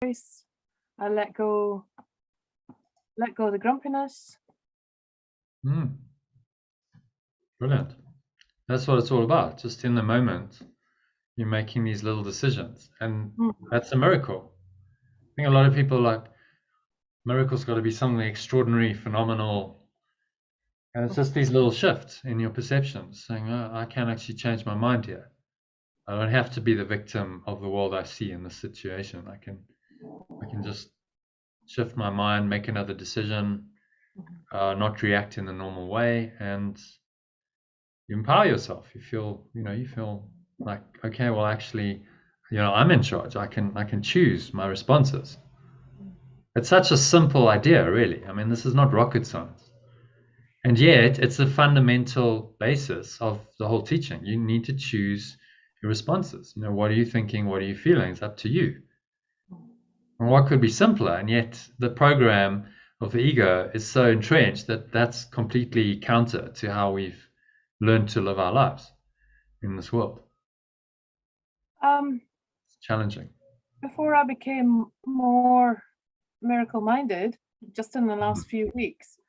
I let go of the grumpiness. Brilliant. That's what it's all about. Just in the moment, you're making these little decisions, and that's a miracle. I think a lot of people like miracles got to be something extraordinary, phenomenal, and it's just these little shifts in your perceptions, saying, oh, I can actually change my mind here. I don't have to be the victim of the world I see in this situation. I can just shift my mind, make another decision, not react in the normal way, and you empower yourself. You feel like, okay, well, actually, I'm in charge. I can choose my responses. It's such a simple idea, really. I mean, this is not rocket science. And yet, it's the fundamental basis of the whole teaching. You need to choose your responses. What are you thinking? What are you feeling? It's up to you. And what could be simpler? And yet, the program of the ego is so entrenched that that's completely counter to how we've learned to live our lives in this world. It's challenging. Before I became more miracle-minded, just in the last few weeks,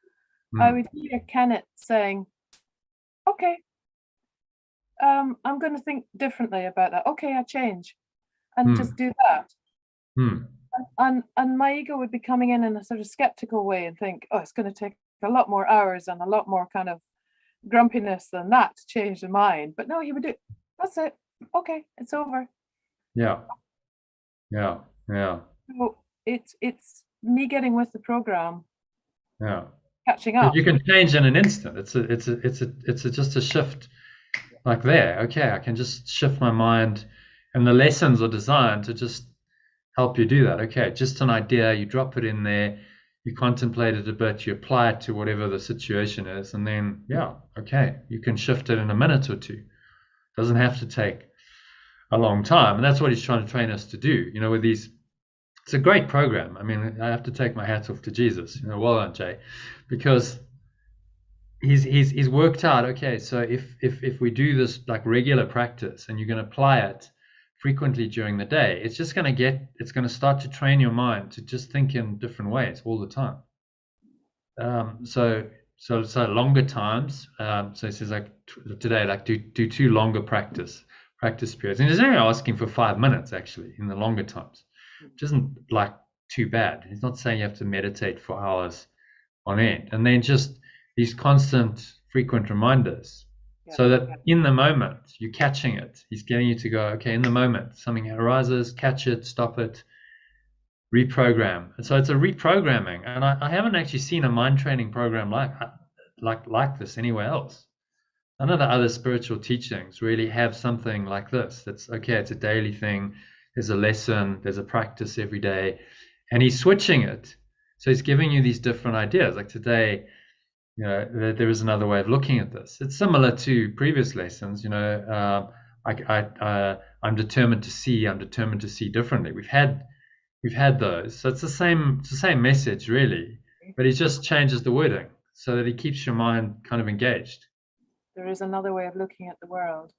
I would hear Kennet saying, okay, I'm going to think differently about that. Okay, I change. And just do that. And my ego would be coming in a sort of skeptical way and think, oh, it's going to take a lot more hours and a lot more kind of grumpiness than that to change the mind. But no, he would do, that's it. Okay, it's over. Yeah. So it's me getting with the program. Yeah. Catching up. You can change in an instant. It's just a shift like there. Okay, I can just shift my mind, and the lessons are designed to just help you do that. Okay, just an idea, you drop it in there, you contemplate it a bit, you apply it to whatever the situation is, and then okay, you can shift it in a minute or two. It doesn't have to take a long time, and that's what he's trying to train us to do. With these, it's a great program. I mean, I have to take my hat off to Jesus. Well done, Jay, because he's worked out. Okay, so if we do this like regular practice, and you're going to apply it frequently during the day, it's going to start to train your mind to just think in different ways all the time. So longer times. So he says like today, like do 2 longer practice periods, and he's only asking for 5 minutes actually in the longer times, which isn't like too bad. He's not saying you have to meditate for hours on end, and then just these constant, frequent reminders. So that in the moment, you're catching it. He's getting you to go, okay, in the moment, something arises, catch it, stop it, reprogram. And so it's a reprogramming. And I haven't actually seen a mind training program like this anywhere else. None of the other spiritual teachings really have something like this. That's, okay, it's a daily thing. There's a lesson, there's a practice every day. And he's switching it. So he's giving you these different ideas. Like today, there is another way of looking at this. It's similar to previous lessons. I'm determined to see. I'm determined to see differently. We've had those, so it's the same message really, but he just changes the wording so that he keeps your mind kind of engaged. There is another way of looking at the world.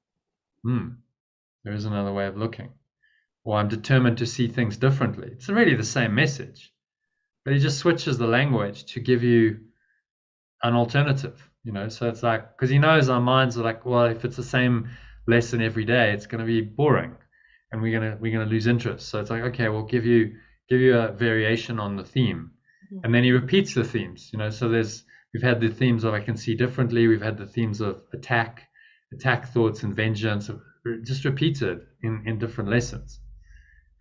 There is another way of looking. Or I'm determined to see things differently. It's really the same message, but he just switches the language to give you an alternative, so it's like, because he knows our minds are like, well, if it's the same lesson every day, it's going to be boring and we're going to lose interest. So it's like, okay, we'll give you a variation on the theme. And then he repeats the themes, so we've had the themes of I can see differently, we've had the themes of attack thoughts and vengeance, just repeated in different lessons.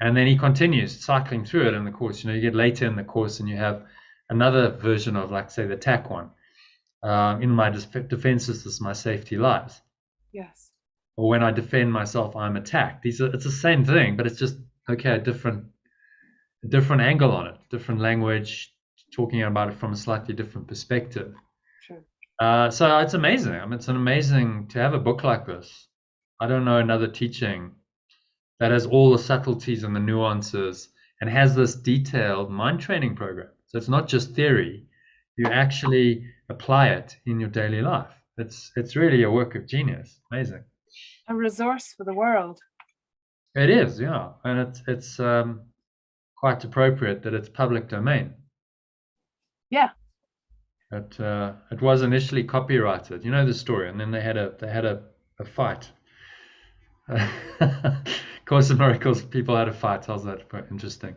And then he continues cycling through it in the course. You get later in the course and you have another version of, like, say, the attack one. In my defenses, this my safety lies. Yes. Or when I defend myself, I'm attacked. It's the same thing, but it's just, okay, a different angle on it, different language, talking about it from a slightly different perspective. Sure. So it's amazing. I mean, it's amazing to have a book like this. I don't know another teaching that has all the subtleties and the nuances and has this detailed mind training program. So it's not just theory. You actually apply it in your daily life. It's really a work of genius. Amazing. A resource for the world. It is, yeah. And it's quite appropriate that it's public domain. Yeah. It was initially copyrighted. You know the story, and then they had a fight. Course of Miracles, people had a fight. How's that quite interesting?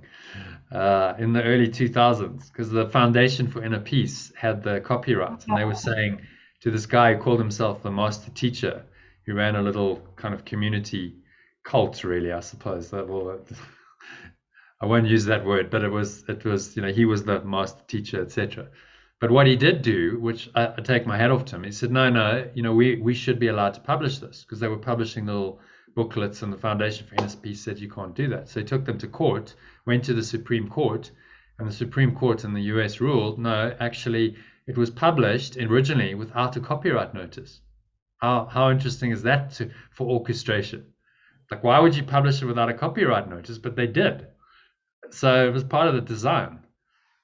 In the early 2000s, because the Foundation for Inner Peace had the copyright, and they were saying to this guy who called himself the master teacher, who ran a little kind of community cult, really, I suppose. I won't use that word, but it was he was the master teacher, etc. But what he did do, which I take my hat off to him, he said, no, we should be allowed to publish this, because they were publishing little booklets, and the Foundation for Inner Peace said you can't do that. So he took them to court, went to the Supreme Court, and the Supreme Court in the US ruled, no, actually, it was published originally without a copyright notice. How interesting is that for orchestration? Like, why would you publish it without a copyright notice? But they did. So it was part of the design,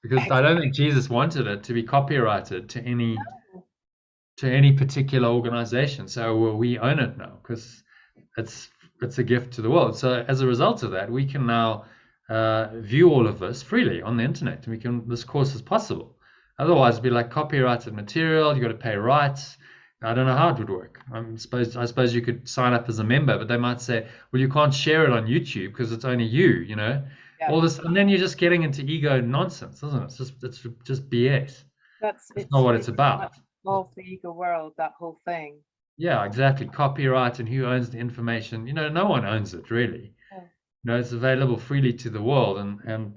because I don't think Jesus wanted it to be copyrighted to any particular organization. So we own it now, because it's a gift to the world. So as a result of that, we can now view all of this freely on the internet, and this course is possible. Otherwise, it'd be like copyrighted material. You got to pay rights. I don't know how it would work. I suppose you could sign up as a member, but they might say, well, you can't share it on YouTube because it's only you, Yeah. all this, and then you're just getting into ego nonsense, isn't it? It's just BS. That's not what it's about. Of the ego world, that whole thing. Yeah, exactly. Copyright and who owns the information. No one owns it, really. Yeah. It's available freely to the world, and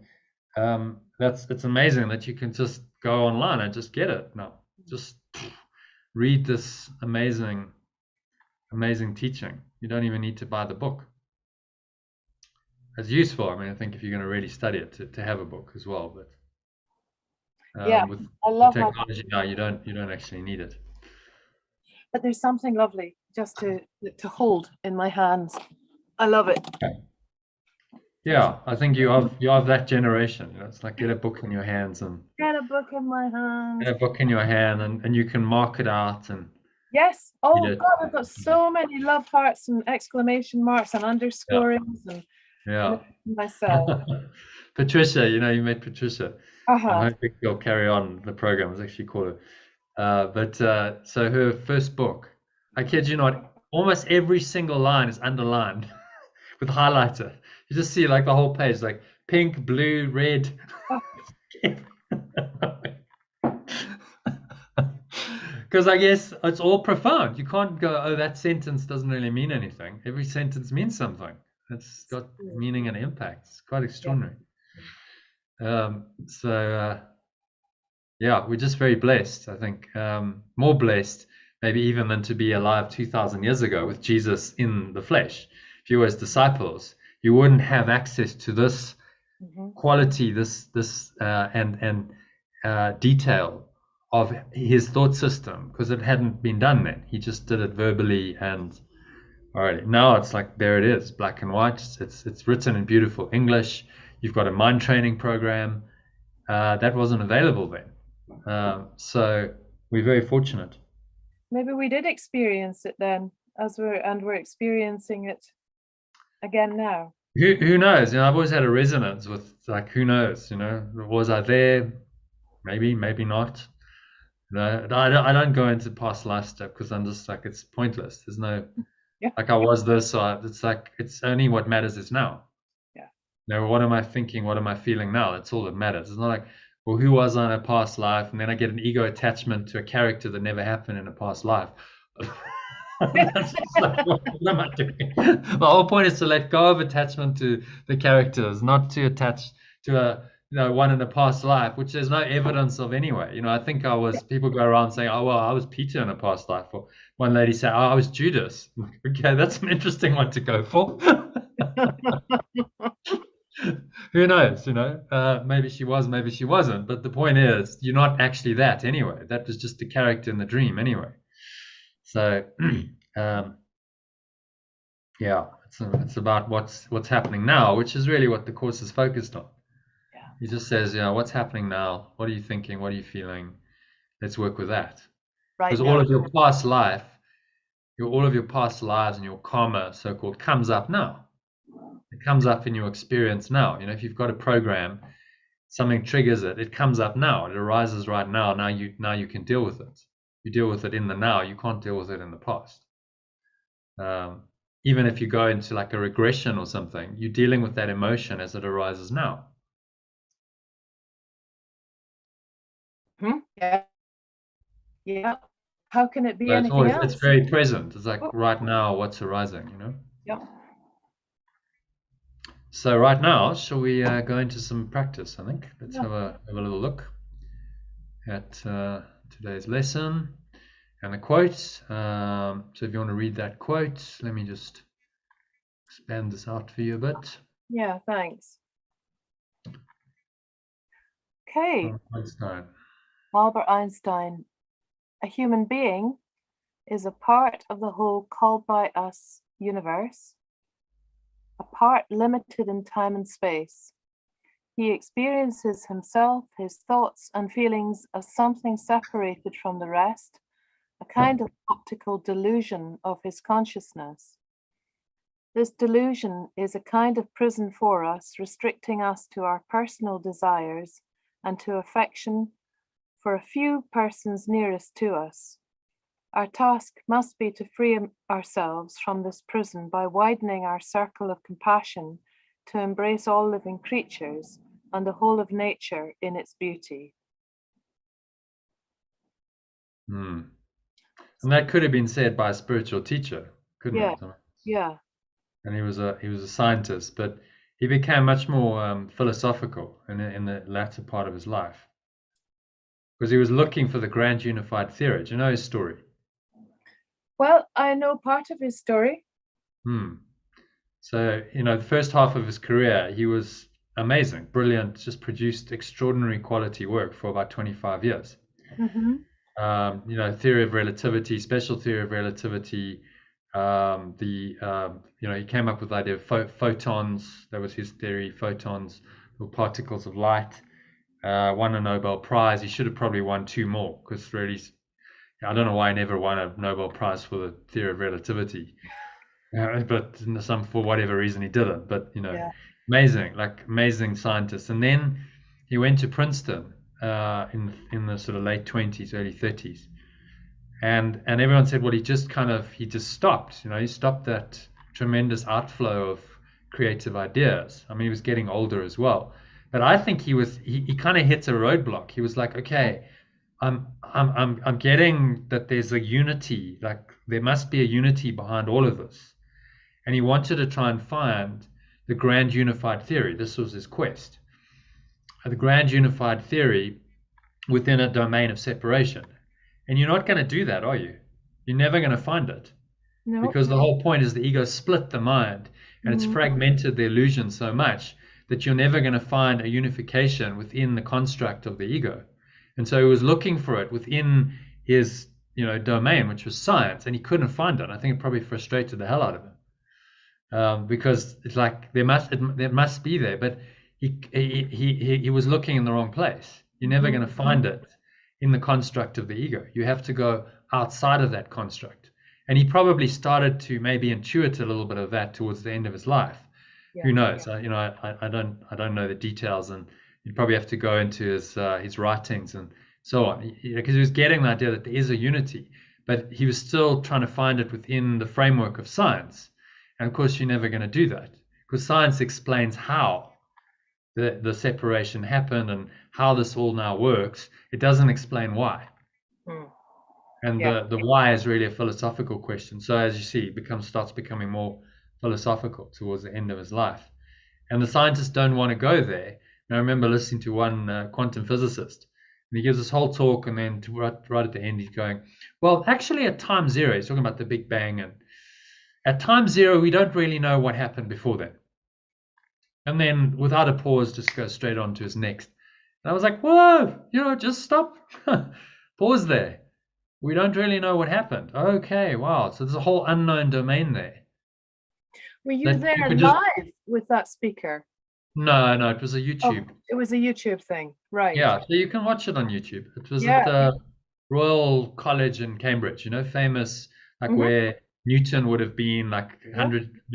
it's amazing that you can just go online and just get it now. Just read this amazing teaching. You don't even need to buy the book. It's useful. I mean, I think if you're going to really study it, to have a book as well. But with I love technology now, you don't actually need it. But there's something lovely just to hold in my hands. I love it. Yeah, I think you have that generation. It's like, get a book in your hands and get a book in my hands. Get a book in your hand, and you can mark it out and. Yes. Oh God, I've got so many love hearts and exclamation marks and underscorings and myself. Patricia, you met Patricia. I think you'll carry on the program. I was actually called it. So her first book, I kid you not, almost every single line is underlined with highlighter. You just see like the whole page, like pink, blue, red. Because I guess it's all profound. You can't go, oh, that sentence doesn't really mean anything. Every sentence means something. It's got meaning and impact. It's quite extraordinary. We're just very blessed, I think. More blessed, maybe even than to be alive 2,000 years ago with Jesus in the flesh. If you were his disciples, you wouldn't have access to this quality, this detail of his thought system, because it hadn't been done then. He just did it verbally, and all right, now it's like, there it is, black and white. It's written in beautiful English. You've got a mind training program that wasn't available then. So we're very fortunate. Maybe we did experience it then, we're experiencing it again now. Who knows? I've always had a resonance with, like, who knows? Was I there? Maybe not. I don't go into past life stuff, because I'm just like, it's pointless. There's no, like, I was this, so it's like, it's only what matters is now. What am I thinking? What am I feeling now? That's all that matters. It's not like, well, who was I in a past life? And then I get an ego attachment to a character that never happened in a past life. That's like, what am I doing? The whole point is to let go of attachment to the characters, not to attach to one in a past life, which there's no evidence of anyway. I think people go around saying, oh, well, I was Peter in a past life. Or one lady said, oh, I was Judas. Okay, that's an interesting one to go for. Who knows, maybe she was, maybe she wasn't. But the point is, you're not actually that anyway. That was just a character in the dream anyway. So, it's about what's happening now, which is really what the course is focused on. He just says, what's happening now? What are you thinking? What are you feeling? Let's work with that. Because all of your past life, all of your past lives and your karma, so-called, comes up now. It comes up in your experience now. If you've got a program, something triggers it. It comes up now. It arises right now. Now you can deal with it. You deal with it in the now. You can't deal with it in the past. Even if you go into like a regression or something, you're dealing with that emotion as it arises now. Yeah. Yeah. How can it be So anything else? it's very present. It's like right now, what's arising, Yeah. So right now, shall we go into some practice? I think let's have a little look at today's lesson and the quote. So if you want to read that quote, let me just expand this out for you a bit. Yeah, thanks. Okay. Albert Einstein. A human being is a part of the whole called by us universe, a part limited in time and space. He experiences himself, his thoughts and feelings as something separated from the rest, a kind of optical delusion of his consciousness. This delusion is a kind of prison for us, restricting us to our personal desires and to affection for a few persons nearest to us. Our task must be to free ourselves from this prison by widening our circle of compassion to embrace all living creatures and the whole of nature in its beauty. And that could have been said by a spiritual teacher, couldn't it? Yeah. And he was a scientist, but he became much more philosophical in the latter part of his life, because he was looking for the grand unified theory. Do you know his story? Well, I know part of his story. So, the first half of his career, he was amazing, brilliant, just produced extraordinary quality work for about 25 years. Theory of relativity, special theory of relativity. He came up with the idea of photons. That was his theory, photons, or particles of light. Won a Nobel Prize. He should have probably won 2 more, because really, I don't know why he never won a Nobel Prize for the theory of relativity. But for whatever reason he didn't. But amazing scientist. And then he went to Princeton in the sort of late 20s, early 30s. And everyone said, well, he just stopped. He stopped that tremendous outflow of creative ideas. I mean, he was getting older as well. But I think he kind of hit a roadblock. He was like, okay, I'm getting that there's a unity, like there must be a unity behind all of this. And he wanted to try and find the grand unified theory. This was his quest. The grand unified theory within a domain of separation. And you're not going to do that, are you? You're never going to find it. No. Because the whole point is the ego split the mind, and it's fragmented the illusion so much that you're never going to find a unification within the construct of the ego. And so he was looking for it within his domain, which was science, and he couldn't find it. I think it probably frustrated the hell out of him, because it's like there must be there, but he was looking in the wrong place. You're never going to find it in the construct of the ego. You have to go outside of that construct. And he probably started to maybe intuit a little bit of that towards the end of his life. Yeah. Who knows? I don't know the details, and you'd probably have to go into his writings and so on, because he was getting the idea that there is a unity, but he was still trying to find it within the framework of science. And of course, you're never going to do that, because science explains how the separation happened and how this all now works. It doesn't explain why. And the why is really a philosophical question. So as you see, starts becoming more philosophical towards the end of his life. And the scientists don't want to go there. And I remember listening to one quantum physicist, and he gives this whole talk, and then right at the end, he's going, well, actually at time zero, he's talking about the Big Bang, and at time zero, we don't really know what happened before then. And then without a pause, just goes straight on to his next. And I was like, whoa, just stop. Pause there. We don't really know what happened. Okay, wow. So there's a whole unknown domain there. Were you there live with that speaker? No, it was a YouTube. Oh, it was a YouTube thing, right? Yeah, so you can watch it on YouTube. It was at the Royal College in Cambridge, famous, like where Newton would have been, like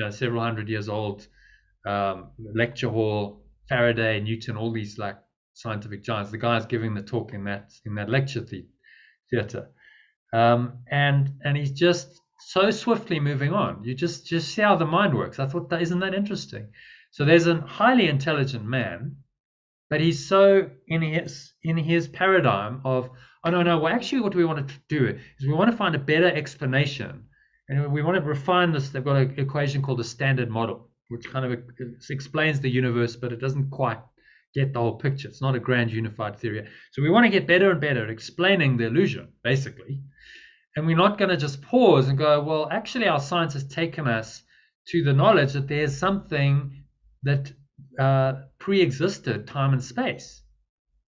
several hundred years old. lecture hall, Faraday, Newton, all these like scientific giants. The guy's giving the talk in that lecture theater, and he's just so swiftly moving on. You just see how the mind works. I thought, isn't that interesting? So there's a highly intelligent man, but he's so in his paradigm of, oh no, well actually what we want to do is we want to find a better explanation, and we want to refine this. They've got an equation called the standard model, which kind of explains the universe, but it doesn't quite get the whole picture. It's not a grand unified theory. So we want to get better and better at explaining the illusion, basically. And we're not going to just pause and go, well, actually our science has taken us to the knowledge that there's something that pre-existed time and space,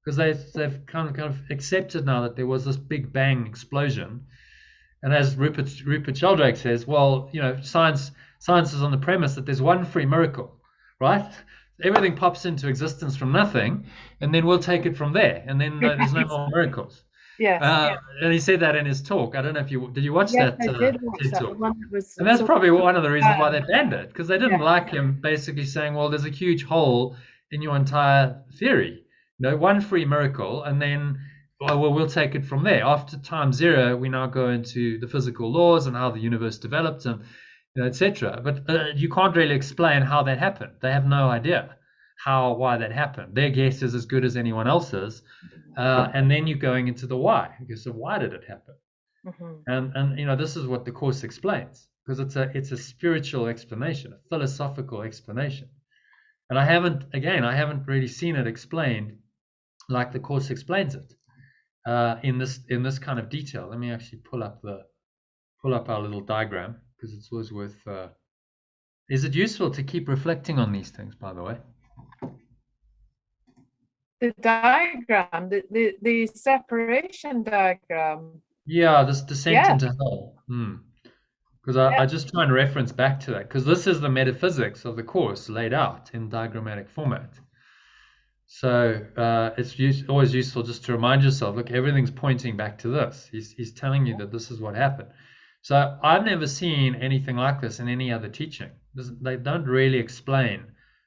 because they've kind of accepted now that there was this big bang explosion. And as Rupert Sheldrake says, well, science is on the premise that there's one free miracle, right? Everything pops into existence from nothing, and then we'll take it from there, and then there's no more miracles. Yes. And he said that in his talk. I don't know if did you watch that? I did watch that. talk? One that was, and that's probably one of the reasons why they banned it, because they didn't like him basically saying, well, there's a huge hole in your entire theory. One free miracle, and then we'll take it from there. After time zero, we now go into the physical laws and how the universe developed, and etc. But you can't really explain how that happened. They have no idea why that happened. Their guess is as good as anyone else's. And then you're going into the why. So why did it happen? Mm-hmm. And this is what the Course explains, because it's a spiritual explanation, a philosophical explanation. And I haven't really seen it explained like the Course explains it in this kind of detail. Let me actually pull up our little diagram, because it's always worth. Is it useful to keep reflecting on these things, by the way? The diagram, the separation diagram. Yeah, this descent into hell. Because I just try and reference back to that, because this is the metaphysics of the Course laid out in diagrammatic format. So it's always useful just to remind yourself, look, everything's pointing back to this. He's telling you that this is what happened. So I've never seen anything like this in any other teaching. They don't really explain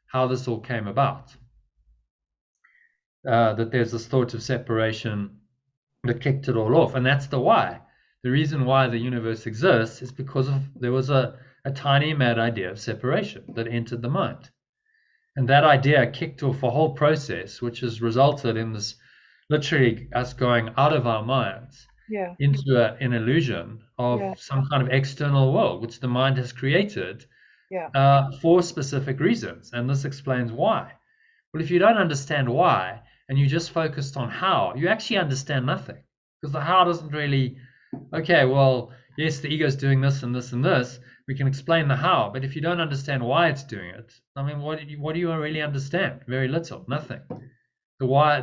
how this all came about. That there's this thought of separation that kicked it all off, and that's the why. The reason why the universe exists is because there was a tiny mad idea of separation that entered the mind, and that idea kicked off a whole process, which has resulted in this, literally us going out of our minds into an illusion of some kind of external world, which the mind has created for specific reasons. And this explains why. Well, if you don't understand why, and you just focused on how, you actually understand nothing, because the how doesn't really, okay, well, yes, the ego's doing this and this and this. We can explain the how, but if you don't understand why it's doing it, I mean, what do you really understand? Very little, nothing. The why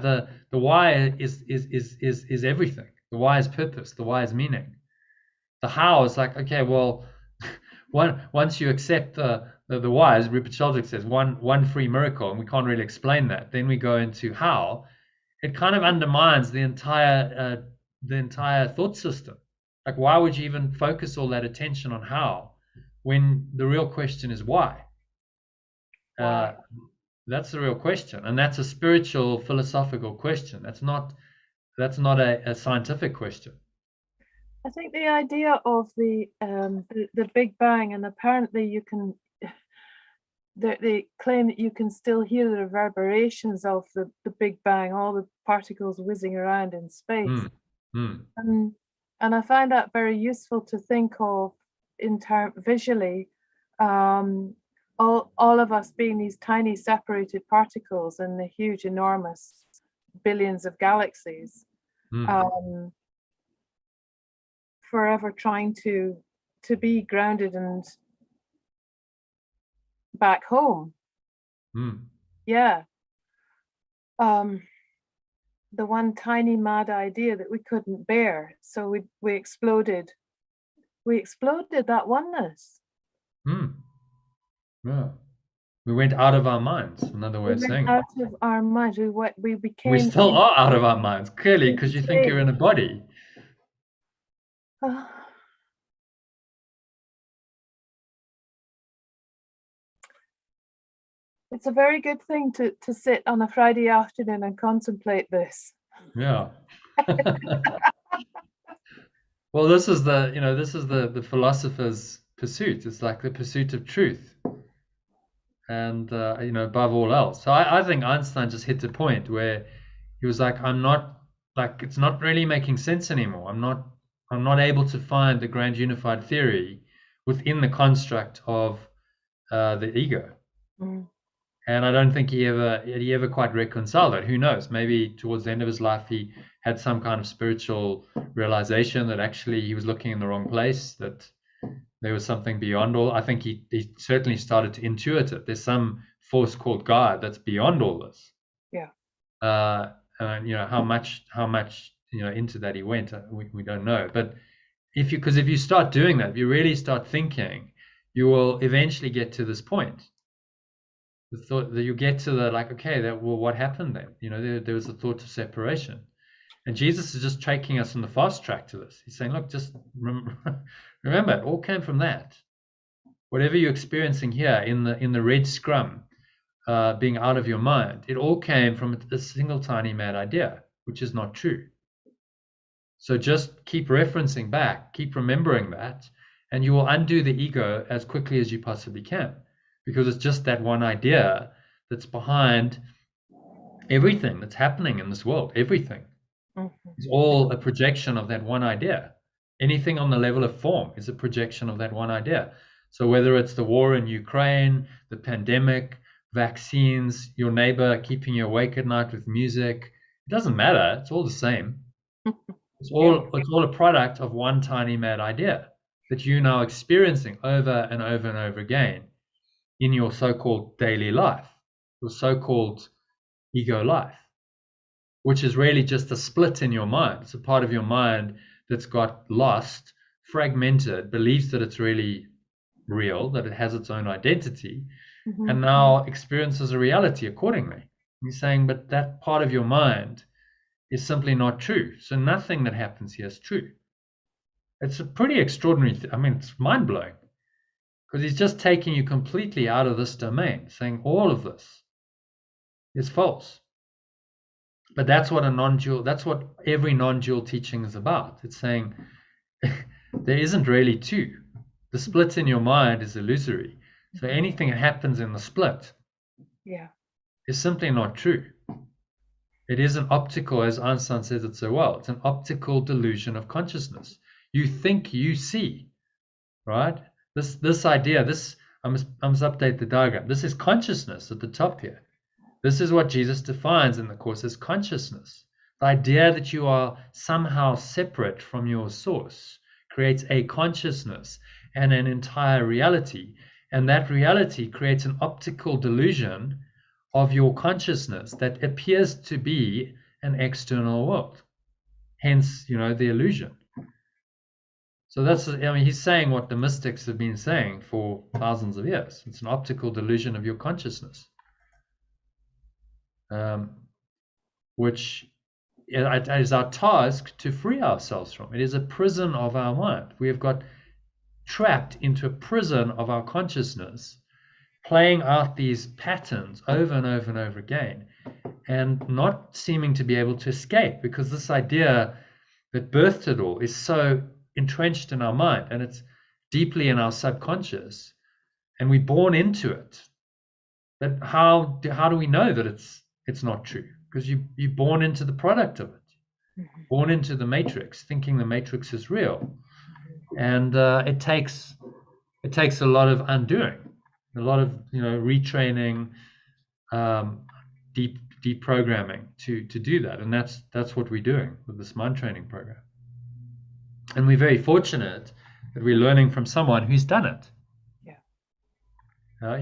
is everything. The why is purpose. The why is meaning. The how is like, okay, well, once you accept the why, as Rupert Sheldrake says, one free miracle, and we can't really explain that, then we go into how. It kind of undermines the entire thought system. Like, why would you even focus all that attention on how, when the real question is why? That's the real question, and that's a spiritual, philosophical question. That's not a scientific question. I think the idea of the Big Bang, and apparently they claim that you can still hear the reverberations of the Big Bang, all the particles whizzing around in space. And I find that very useful to think of visually, all of us being these tiny separated particles in the huge, enormous billions of galaxies, forever trying to be grounded and back home. The one tiny mad idea that we couldn't bear, so we exploded that oneness. Yeah, we went out of our minds, another way of saying out of our minds. We became, we still are out of our minds, clearly, because you think you're in a body. It's a very good thing to sit on a Friday afternoon and contemplate this. Yeah. Well, this is the philosopher's pursuit. It's like the pursuit of truth, and above all else. So I think Einstein just hit the point where he was like, it's not really making sense anymore. I'm not able to find the grand unified theory within the construct of the ego. And I don't think he ever quite reconciled it. Who knows? Maybe towards the end of his life, he had some kind of spiritual realization that actually he was looking in the wrong place, that there was something beyond all. I think he certainly started to intuit it. There's some force called God that's beyond all this. Yeah. How much into that he went, we don't know. But if you start doing that, if you really start thinking, you will eventually get to this point. The thought that you get to what happened then? There was a thought of separation, and Jesus is just taking us on the fast track to this. He's saying, look, just remember, it all came from that. Whatever you're experiencing here in the red scrum, being out of your mind, it all came from a single tiny mad idea, which is not true. So just keep referencing back, keep remembering that, and you will undo the ego as quickly as you possibly can. Because it's just that one idea that's behind everything that's happening in this world. Everything is all a projection of that one idea. Anything on the level of form is a projection of that one idea. So whether it's the war in Ukraine, the pandemic, vaccines, your neighbor keeping you awake at night with music, it doesn't matter. It's all the same. It's all a product of one tiny mad idea that you're now experiencing over and over and over again in your so-called daily life, your so-called ego life, which is really just a split in your mind. It's a part of your mind that's got lost, fragmented, believes that it's really real, that it has its own identity, and now experiences a reality accordingly. He's saying, but that part of your mind is simply not true. So nothing that happens here is true. It's a pretty extraordinary it's mind-blowing. Because he's just taking you completely out of this domain, saying all of this is false. But that's what every non-dual teaching is about. It's saying there isn't really two. The split in your mind is illusory. So anything that happens in the split is simply not true. It is an optical, as Einstein says it so well, it's an optical delusion of consciousness. You think you see, right? This idea, I must update the diagram. This is consciousness at the top here. This is what Jesus defines in the Course as consciousness. The idea that you are somehow separate from your source creates a consciousness and an entire reality. And that reality creates an optical delusion of your consciousness that appears to be an external world. Hence, the illusion. So he's saying what the mystics have been saying for thousands of years. It's an optical delusion of your consciousness, which is our task to free ourselves from. It is a prison of our mind. We have got trapped into a prison of our consciousness, playing out these patterns over and over and over again, and not seeming to be able to escape, because this idea that birthed it all is so entrenched in our mind, and it's deeply in our subconscious, and we're born into it. But how do we know that it's not true? Because you're born into the product of it, born into the matrix, thinking the matrix is real, and it takes a lot of undoing, a lot of retraining, deprogramming to do that, and that's what we're doing with this mind training program. And we're very fortunate that we're learning from someone who's done it.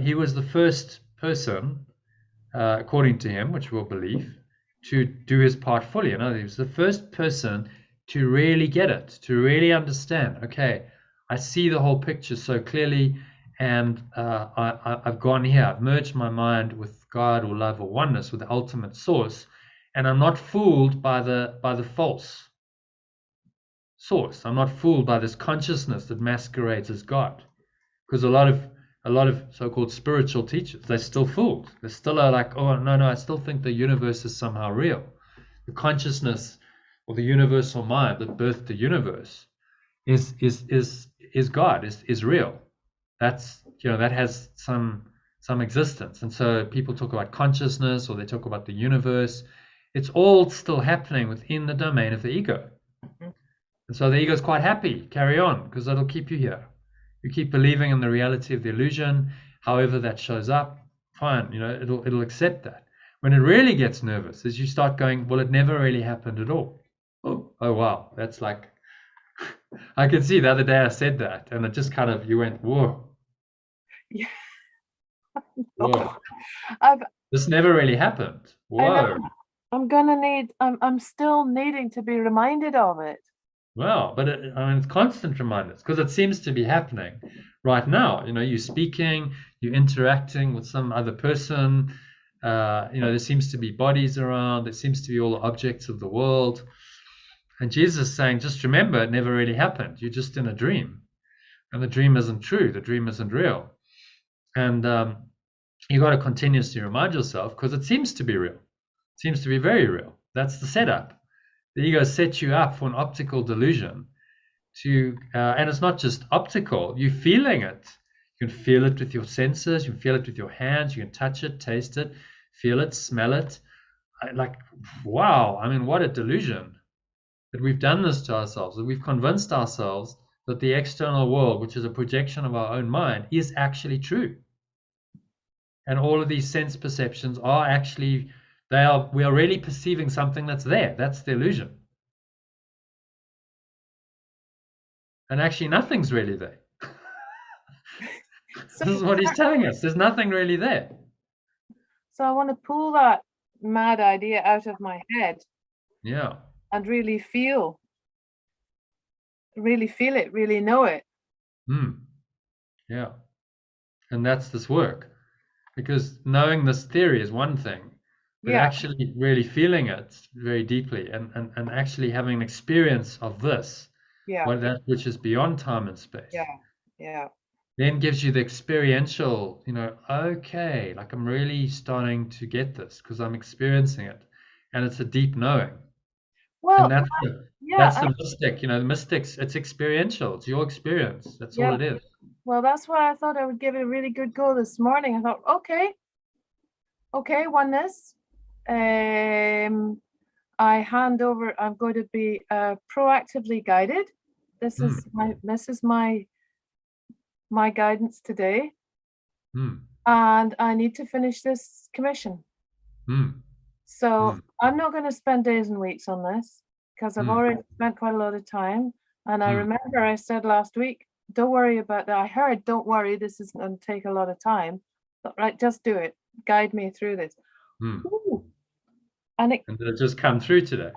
He was the first person, according to him, which we'll believe, to do his part fully. In other words, he was the first person to really get it, to really understand, okay, I see the whole picture so clearly, and I've gone here, I've merged my mind with God or love or oneness, with the ultimate source, and I'm not fooled by the false source. I'm not fooled by this consciousness that masquerades as God, because a lot of a lot of so-called spiritual teachers, they're still fooled. They still are like, oh no, I still think the universe is somehow real. The consciousness or the universal mind that birthed the universe is God, is real. That's, that has some existence. And so people talk about consciousness, or they talk about the universe. It's all still happening within the domain of the ego. And so the ego is quite happy, carry on, because that'll keep you here. You keep believing in the reality of the illusion, however that shows up, fine, it'll accept that. When it really gets nervous is you start going, well, it never really happened at all. Oh wow, that's like, I could see the other day I said that, and it just kind of, you went, whoa. Yeah. Whoa. This never really happened. Whoa. I'm still needing to be reminded of it. Well, but it's constant reminders, because it seems to be happening right now. You're speaking, you're interacting with some other person. There seems to be bodies around. There seems to be all the objects of the world. And Jesus is saying, just remember, it never really happened. You're just in a dream. And the dream isn't true. The dream isn't real. And you got to continuously remind yourself, because it seems to be real. It seems to be very real. That's the setup. The ego sets you up for an optical delusion and it's not just optical, you're feeling it. You can feel it with your senses, you can feel it with your hands, you can touch it, taste it, feel it, smell it. Like, wow, what a delusion that we've done this to ourselves, that we've convinced ourselves that the external world, which is a projection of our own mind, is actually true. And all of these sense perceptions are actually, we are really perceiving something that's there. That's the illusion. And actually nothing's really there. This is what he's telling us. There's nothing really there. So I want to pull that mad idea out of my head. Yeah. And really feel it, really know it. Yeah. And that's this work. Because knowing this theory is one thing, but actually really feeling it very deeply and actually having an experience of this, that which is beyond time and space, then gives you the experiential, okay, like I'm really starting to get this because I'm experiencing it, and it's a deep knowing. Well, and that's the mystic, the mystics, it's experiential, it's your experience, that's all it is. Well, that's why I thought I would give it a really good go this morning. I thought, okay, oneness. I hand over. I'm going to be proactively guided. This is my guidance today, and I need to finish this commission. So I'm not going to spend days and weeks on this, because I've already spent quite a lot of time. And I remember I said last week, don't worry about that. I heard, don't worry, this is going to take a lot of time. But, right, just do it. Guide me through this. And it just come through today.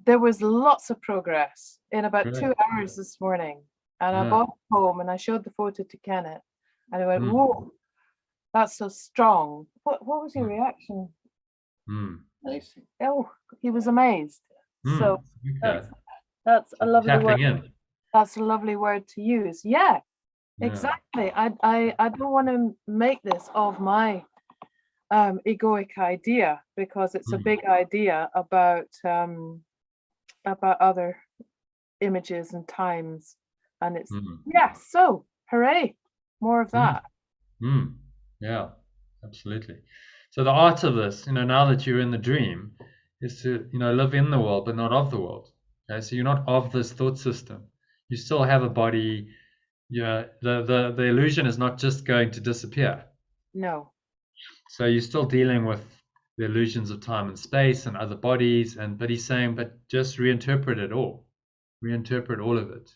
There was lots of progress in about 2 hours this morning. And I brought it home and I showed the photo to Kennet. And I went, whoa, that's so strong. What was your reaction? Amazing. Oh, he was amazed. So that's a lovely word. That's a lovely word to use. Yeah, exactly. I don't want to make this of my egoic idea, because it's a big idea about other images and times, and it's so hooray, more of that. Yeah, absolutely. So the art of this, now that you're in the dream, is to live in the world but not of the world. Okay, so you're not of this thought system. You still have a body. The illusion is not just going to disappear. No. So you're still dealing with the illusions of time and space and other bodies, but he's saying, but just reinterpret it all. Reinterpret all of it.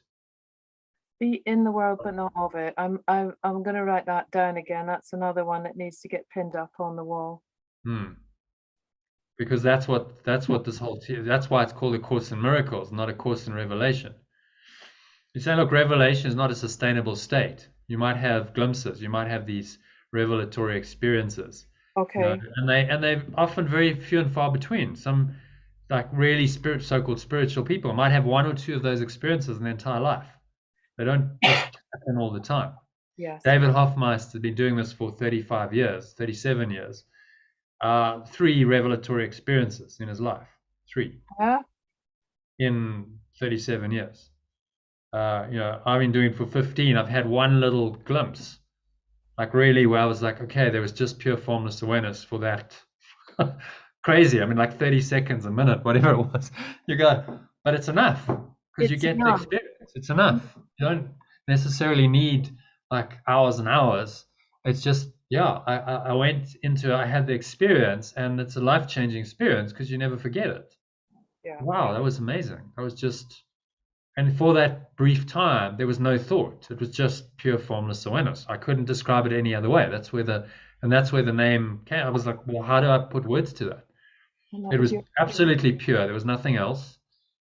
Be in the world but not of it. I'm going to write that down again. That's another one that needs to get pinned up on the wall. Because that's what this whole that's why it's called a Course in Miracles, not a Course in Revelation. You say, look, revelation is not a sustainable state. You might have glimpses, you might have these revelatory experiences. Okay. And they're often very few and far between. Some like really so-called spiritual people might have 1 or 2 of those experiences in their entire life. They don't just happen all the time. Yes. David Hoffmeister has been doing this for 35 years, 37 years. 3 revelatory experiences in his life. 3. Yeah. In 37 years. I've been doing it for 15. I've had one little glimpse, like really where I was like, okay, there was just pure formless awareness for that. Crazy. I mean, like 30 seconds, a minute, whatever it was. You go, but it's enough because you get the experience. It's enough. You don't necessarily need like hours and hours. It's just, I went into, I had the experience, and it's a life-changing experience because you never forget it. Yeah. Wow, that was amazing. I was just, and for that brief time, there was no thought. It was just pure formless awareness. I couldn't describe it any other way. That's where the name came. I was like, well, how do I put words to that? It was absolutely pure. There was nothing else.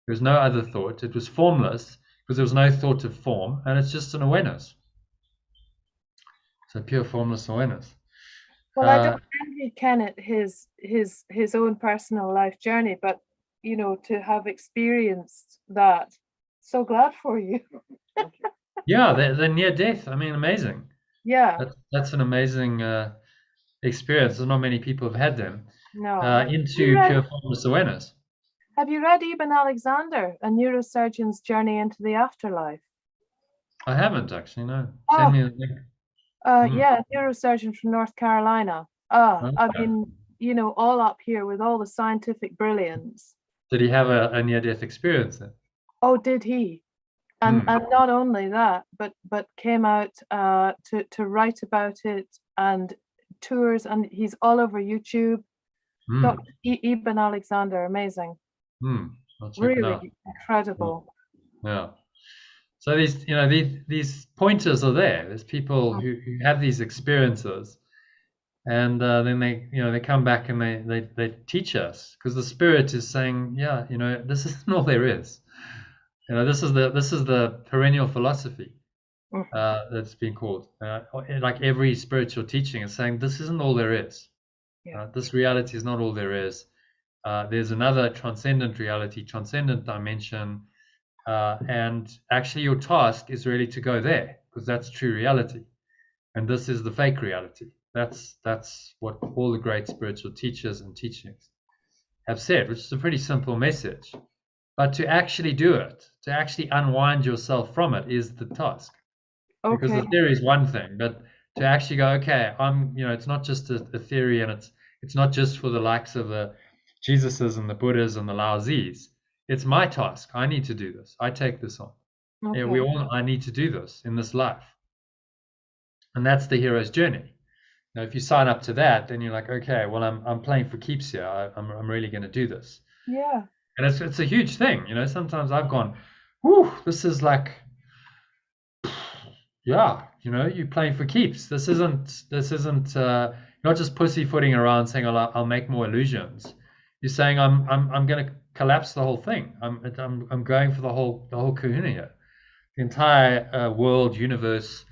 There was no other thought. It was formless because there was no thought of form, and it's just an awareness. So pure formless awareness. Well, I don't envy Kennet his own personal life journey, but to have experienced that, so glad for you. Yeah, the near death. I mean, amazing. Yeah. That's an amazing experience. There's not many people have had them. No. Into pure formless awareness. Have you read Eben Alexander, A Neurosurgeon's Journey into the Afterlife? I haven't actually, no. Send me a link. Yeah, neurosurgeon from North Carolina. Okay. I mean, all up here with all the scientific brilliance. Did he have a near-death experience then? Oh, did he? And not only that, but came out to write about it, and tours, and he's all over YouTube. Dr. Eben Alexander, amazing. Really incredible. Yeah. So these pointers are there. There's people who have these experiences, and then they come back and they teach us, because the spirit is saying, this isn't all there is. This is the perennial philosophy that's been called. Like every spiritual teaching is saying, this isn't all there is. This reality is not all there is. There's another transcendent reality, transcendent dimension, and actually your task is really to go there, because that's true reality, and this is the fake reality. That's what all the great spiritual teachers and teachings have said, which is a pretty simple message. But to actually do it, to actually unwind yourself from it, is the task. Okay. Because the theory is one thing, but to actually go, okay, it's not just a theory, and it's not just for the likes of the Jesuses and the Buddhas and the Lao Zis. It's my task. I need to do this. I take this on. Okay. I need to do this in this life. And that's the hero's journey. Now, if you sign up to that, then you're like, okay, well, I'm playing for keeps here. I'm really going to do this. Yeah. And it's a huge thing. Sometimes I've gone, whew, this is like, you're playing for keeps. This isn't not just pussyfooting around saying, I'll make more illusions. You're saying I'm going to collapse the whole thing. I'm going for the whole kahuna here. The entire world, universe,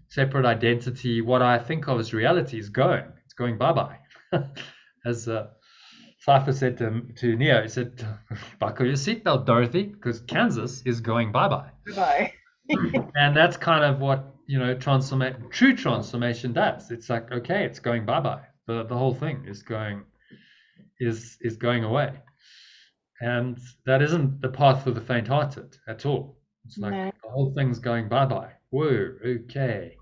separate identity, what I think of as reality is going. It's going bye-bye. As Cypher said to Neo, he said, buckle your seatbelt, Dorothy, because Kansas is going bye-bye. Bye. And that's kind of what true transformation does. It's like, okay, it's going bye-bye. The whole thing is going away. And that isn't the path for the faint-hearted at all. It's like the whole thing's going bye-bye. Whoa, okay.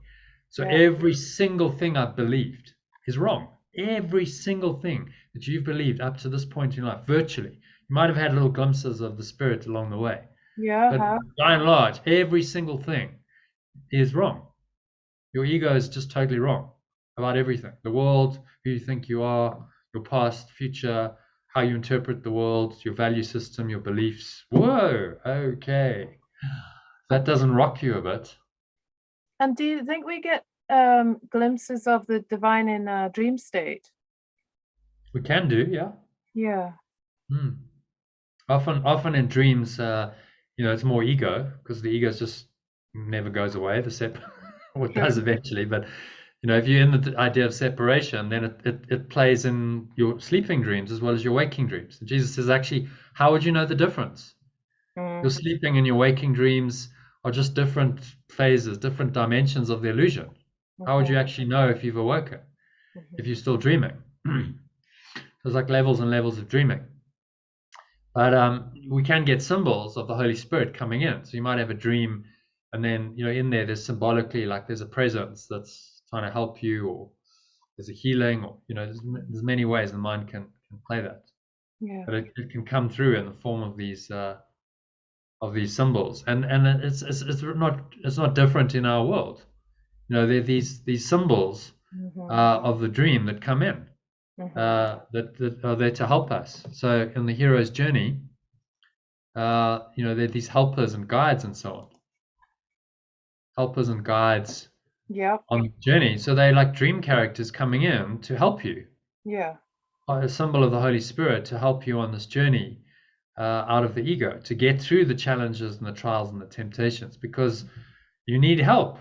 So every single thing I've believed is wrong. Every single thing that you've believed up to this point in life, virtually. You might have had little glimpses of the spirit along the way. Yeah. But by and large, every single thing is wrong. Your ego is just totally wrong about everything. The world, who you think you are, your past, future, how you interpret the world, your value system, your beliefs. Whoa, okay. That doesn't rock you a bit. And do you think we get glimpses of the divine in a dream state? We can do, yeah. Yeah. Often in dreams, it's more ego, because the ego just never goes away. It does eventually, but if you're in the idea of separation, then it plays in your sleeping dreams as well as your waking dreams. And Jesus says, actually, how would you know the difference? Your sleeping and your waking dreams are just different phases, different dimensions of the illusion. How would you actually know if you've awoken, if you're still dreaming? There's like levels and levels of dreaming. But we can get symbols of the Holy Spirit coming in. So you might have a dream, and then, you know, in there's symbolically, like there's a presence that's trying to help you, or there's a healing, or, you know, there's many ways the mind can play that. Yeah. But it can come through in the form of these symbols, and it's not different in our world. You know, there are these symbols of the dream that come in. That are there to help us. So in the hero's journey, you know, there are these helpers and guides and so on. Helpers and guides on the journey. So they're like dream characters coming in to help you. Yeah. A symbol of the Holy Spirit to help you on this journey out of the ego, to get through the challenges and the trials and the temptations, because you need help.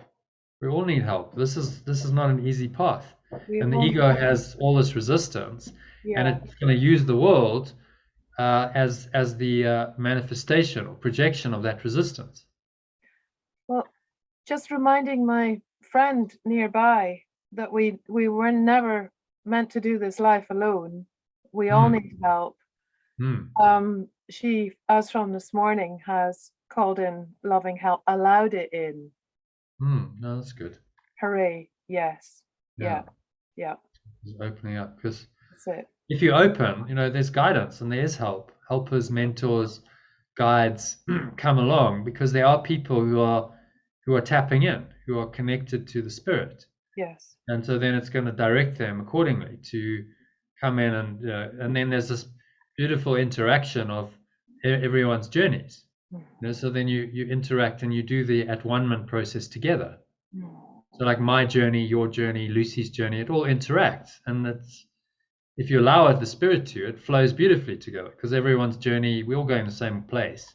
We all need help. This is not an easy path. And the ego has all this resistance, and it's going to use the world as the manifestation or projection of that resistance. Well, just reminding my friend nearby that we were never meant to do this life alone. We all need help. She, as from this morning, has called in loving help, allowed it in. No, that's good. Hooray! Yes. Yeah. It's opening up, because that's it. If you open, you know, there's guidance and there's help. Helpers, mentors, guides come along, because there are people who are tapping in, who are connected to the spirit. Yes. And so then it's going to direct them accordingly to come in, and then there's this beautiful interaction of everyone's journeys. You know, so then you interact and you do the at-one-ment process together. So like my journey, your journey, Lucy's journey, it all interacts, and it's, if you allow it, the spirit to, it flows beautifully together, because everyone's journey, we're all going the same place.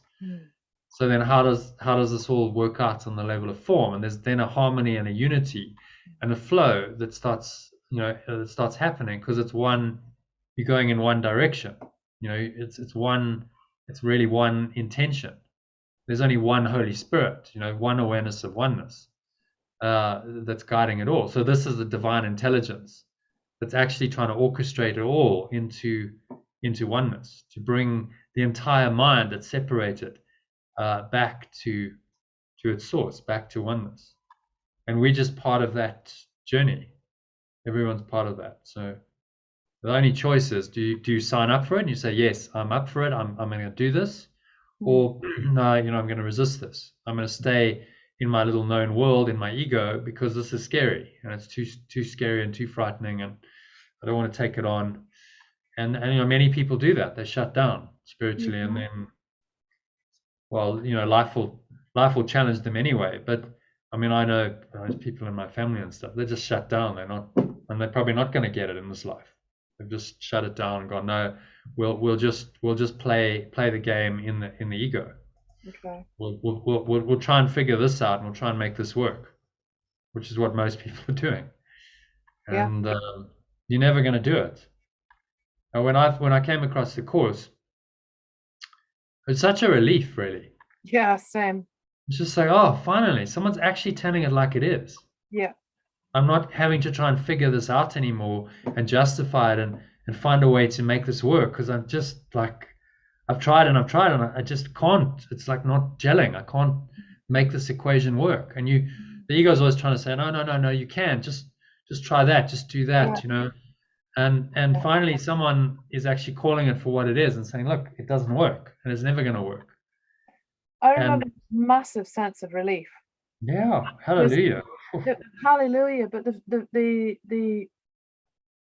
So then how does this all work out on the level of form? And there's then a harmony and a unity and a flow that starts, you know, starts happening, because it's one, you're going in one direction. You know, it's one, it's really one intention. There's only one Holy Spirit, you know, one awareness of oneness that's guiding it all. So this is the divine intelligence that's actually trying to orchestrate it all into oneness, to bring the entire mind that's separated back to its source, back to oneness. And we're just part of that journey. Everyone's part of that. So the only choice is, do you sign up for it and you say, yes, I'm up for it, I'm going to do this, or no, you know, I'm going to resist this. I'm going to stay in my little known world, in my ego, because this is scary, and it's too scary and too frightening, and I don't want to take it on. And you know, many people do that. They shut down spiritually, and then, well, you know, life will challenge them anyway. But I mean, I know people in my family and stuff, they just shut down. They're probably not going to get it in this life. They've just shut it down and gone, no, we'll just play the game in the ego. Okay. We'll try and figure this out, and we'll try and make this work, which is what most people are doing. And you're never going to do it. And when I came across the course, it's such a relief, really. Yeah, same. It's just like, oh, finally, someone's actually telling it like it is. Yeah. I'm not having to try and figure this out anymore and justify it and find a way to make this work, because I'm just like, I've tried and I just can't. It's like not gelling. I can't make this equation work. And the ego's always trying to say, no, you can. Just try that. Just do that, you know. And finally, someone is actually calling it for what it is and saying, look, it doesn't work, and it's never going to work. I remember massive sense of relief. Yeah, hallelujah. Hallelujah. But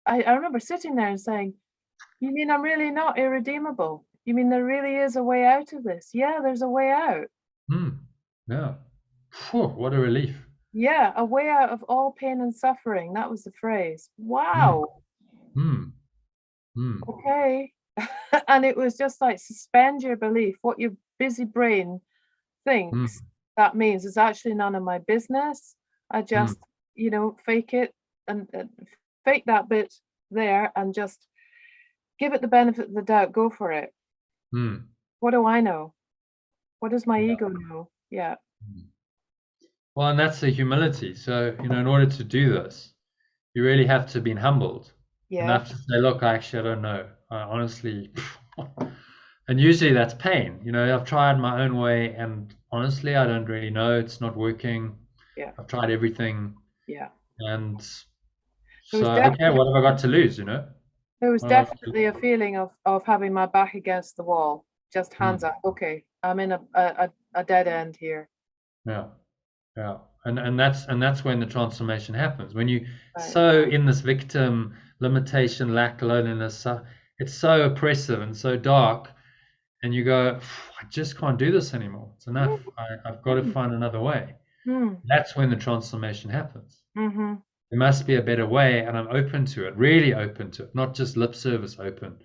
I remember sitting there and saying, you mean I'm really not irredeemable? You mean there really is a way out of this? Yeah, there's a way out. Yeah. Whew, what a relief. Yeah, a way out of all pain and suffering. That was the phrase. Wow. Okay. And it was just like, suspend your belief. What your busy brain thinks that means is actually none of my business. I just, you know, fake it and fake that bit there and just give it the benefit of the doubt. Go for it. What do I know? What does my ego know? Yeah. Well, and that's the humility. So, you know, in order to do this, you really have to be humbled enough to say, look, I don't know. I honestly, and usually that's pain. You know, I've tried my own way and honestly, I don't really know. It's not working. Yeah. I've tried everything. Yeah. And so, okay, what have I got to lose, you know? There was definitely a feeling of having my back against the wall, just hands up. Okay, I'm in a dead end here. Yeah. Yeah. And that's when the transformation happens. When you so in this victim, limitation, lack, loneliness, it's so oppressive and so dark, and you go, I just can't do this anymore. It's enough. I've got to find another way. That's when the transformation happens. There must be a better way, and I'm open to it, really open to it, not just lip service open.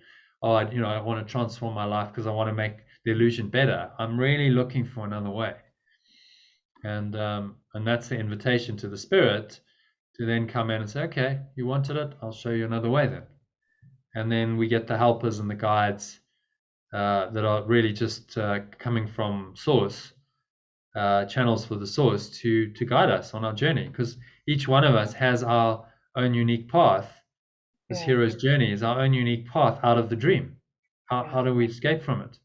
Oh, I want to transform my life because I want to make the illusion better. I'm really looking for another way. And that's the invitation to the spirit to then come in and say, okay, you wanted it, I'll show you another way then. And then we get the helpers and the guides that are really just coming from source, channels for the source to guide us on our journey, because each one of us has our own unique path. This hero's journey is our own unique path out of the dream. How do we escape from it?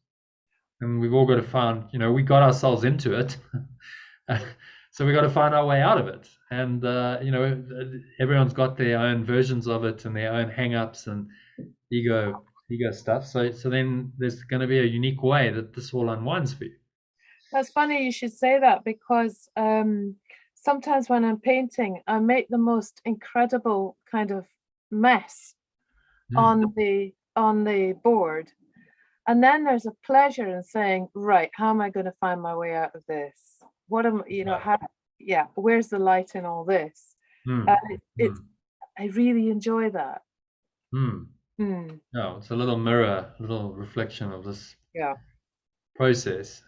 And we've all got to find, we got ourselves into it. So we got to find our way out of it. And, everyone's got their own versions of it and their own hang-ups and ego stuff. So then there's going to be a unique way that this all unwinds for you. That's funny you should say that, because sometimes when I'm painting, I make the most incredible kind of mess on the board. And then there's a pleasure in saying, right, how am I going to find my way out of this? What am where's the light in all this? I really enjoy that. No, it's a little mirror, a little reflection of this process,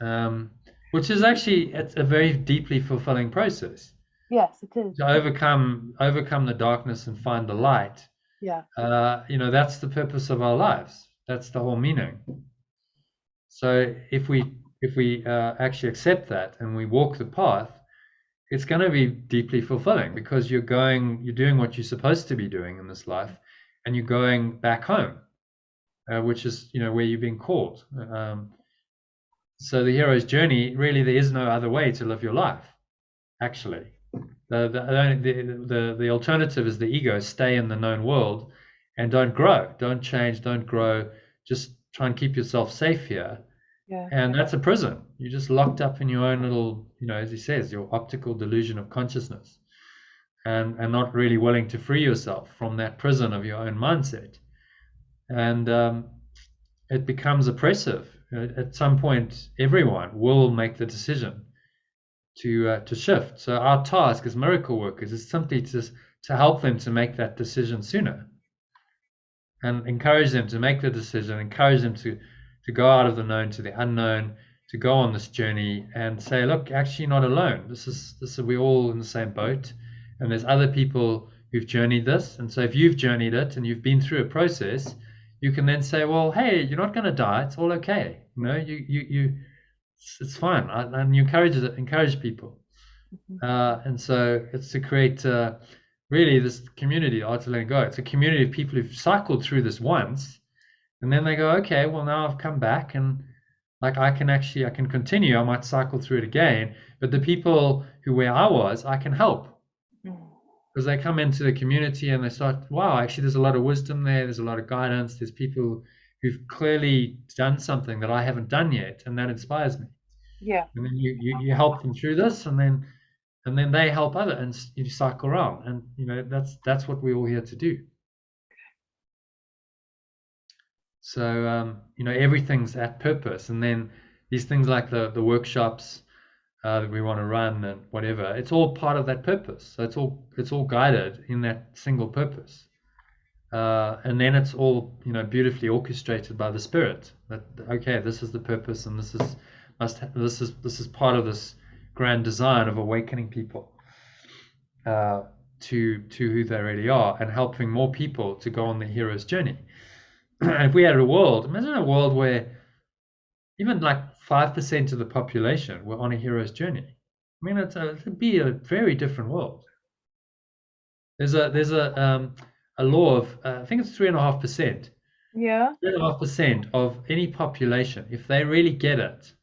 which is actually, it's a very deeply fulfilling process. Yes, it is. To overcome the darkness and find the light. Yeah. That's the purpose of our lives. That's the whole meaning. So if we actually accept that and we walk the path, it's going to be deeply fulfilling, because you're doing what you're supposed to be doing in this life, and you're going back home, which is where you've been called. So the hero's journey, really, there is no other way to live your life. Actually, the alternative is the ego. Stay in the known world and don't grow, don't change, don't grow. Just try and keep yourself safe here. Yeah. And that's a prison. You're just locked up in your own little, as he says, your optical delusion of consciousness, and not really willing to free yourself from that prison of your own mindset. And it becomes oppressive. At some point, everyone will make the decision to shift. So our task as miracle workers is simply to help them to make that decision sooner, and encourage them to make the decision, encourage them to go out of the known to the unknown, to go on this journey and say, look, actually not alone. This is we're all in the same boat, and there's other people who've journeyed this. And so if you've journeyed it and you've been through a process, you can then say, well, hey, you're not going to die. It's all okay. It's fine. And you encourage people. And so it's to create really this community, Art of Letting Go. It's a community of people who've cycled through this once, and then they go, okay, well, now I've come back, and like I can continue. I might cycle through it again, but the people where I was, I can help, because they come into the community and they start, wow, actually there's a lot of wisdom there. There's a lot of guidance. There's people who've clearly done something that I haven't done yet, and that inspires me. Yeah. And then you help them through this, and then they help others, and you cycle around, and that's what we're all here to do. So everything's at purpose, and then these things like the workshops that we want to run and whatever, it's all part of that purpose. So it's all guided in that single purpose, and then it's all beautifully orchestrated by the spirit. That okay, this is the purpose, and this is part of this grand design of awakening people to who they really are, and helping more people to go on the hero's journey. If we had imagine a world where even like 5% of the population were on a hero's journey. I mean, it'd be a very different world. There's a law of I think it's 3.5%. Yeah. 3.5% of any population, if they really get it,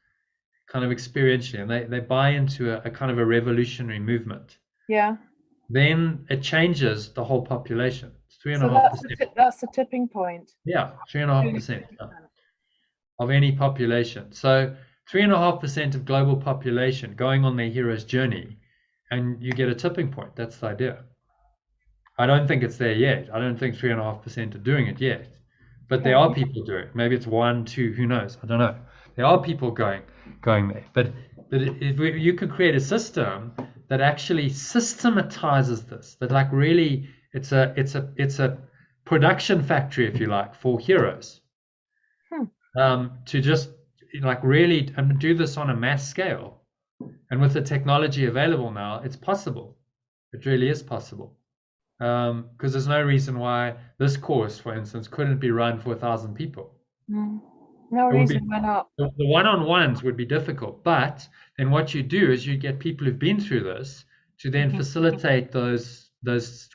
kind of experientially, and they buy into a kind of a revolutionary movement, Yeah. then it changes the whole population. It's So 3.5%. that's the tipping point. Yeah, 3.5% of any population. So 3.5% of global population going on their hero's journey, and you get a tipping point. That's the idea. I don't think it's there yet. I don't think 3.5% are doing it yet, but there are people doing it. Maybe it's 1, 2, who knows? I don't know. There are people going there, but you could create a system that actually systematizes this. That like really, it's a production factory, if you like, for heroes. To just like really do this on a mass scale, and with the technology available now, it's possible. It really is possible. Because there's no reason why this course, for instance, couldn't be run for 1,000 people. No reason why not. The one-on-ones would be difficult, but then what you do is you get people who've been through this to then facilitate those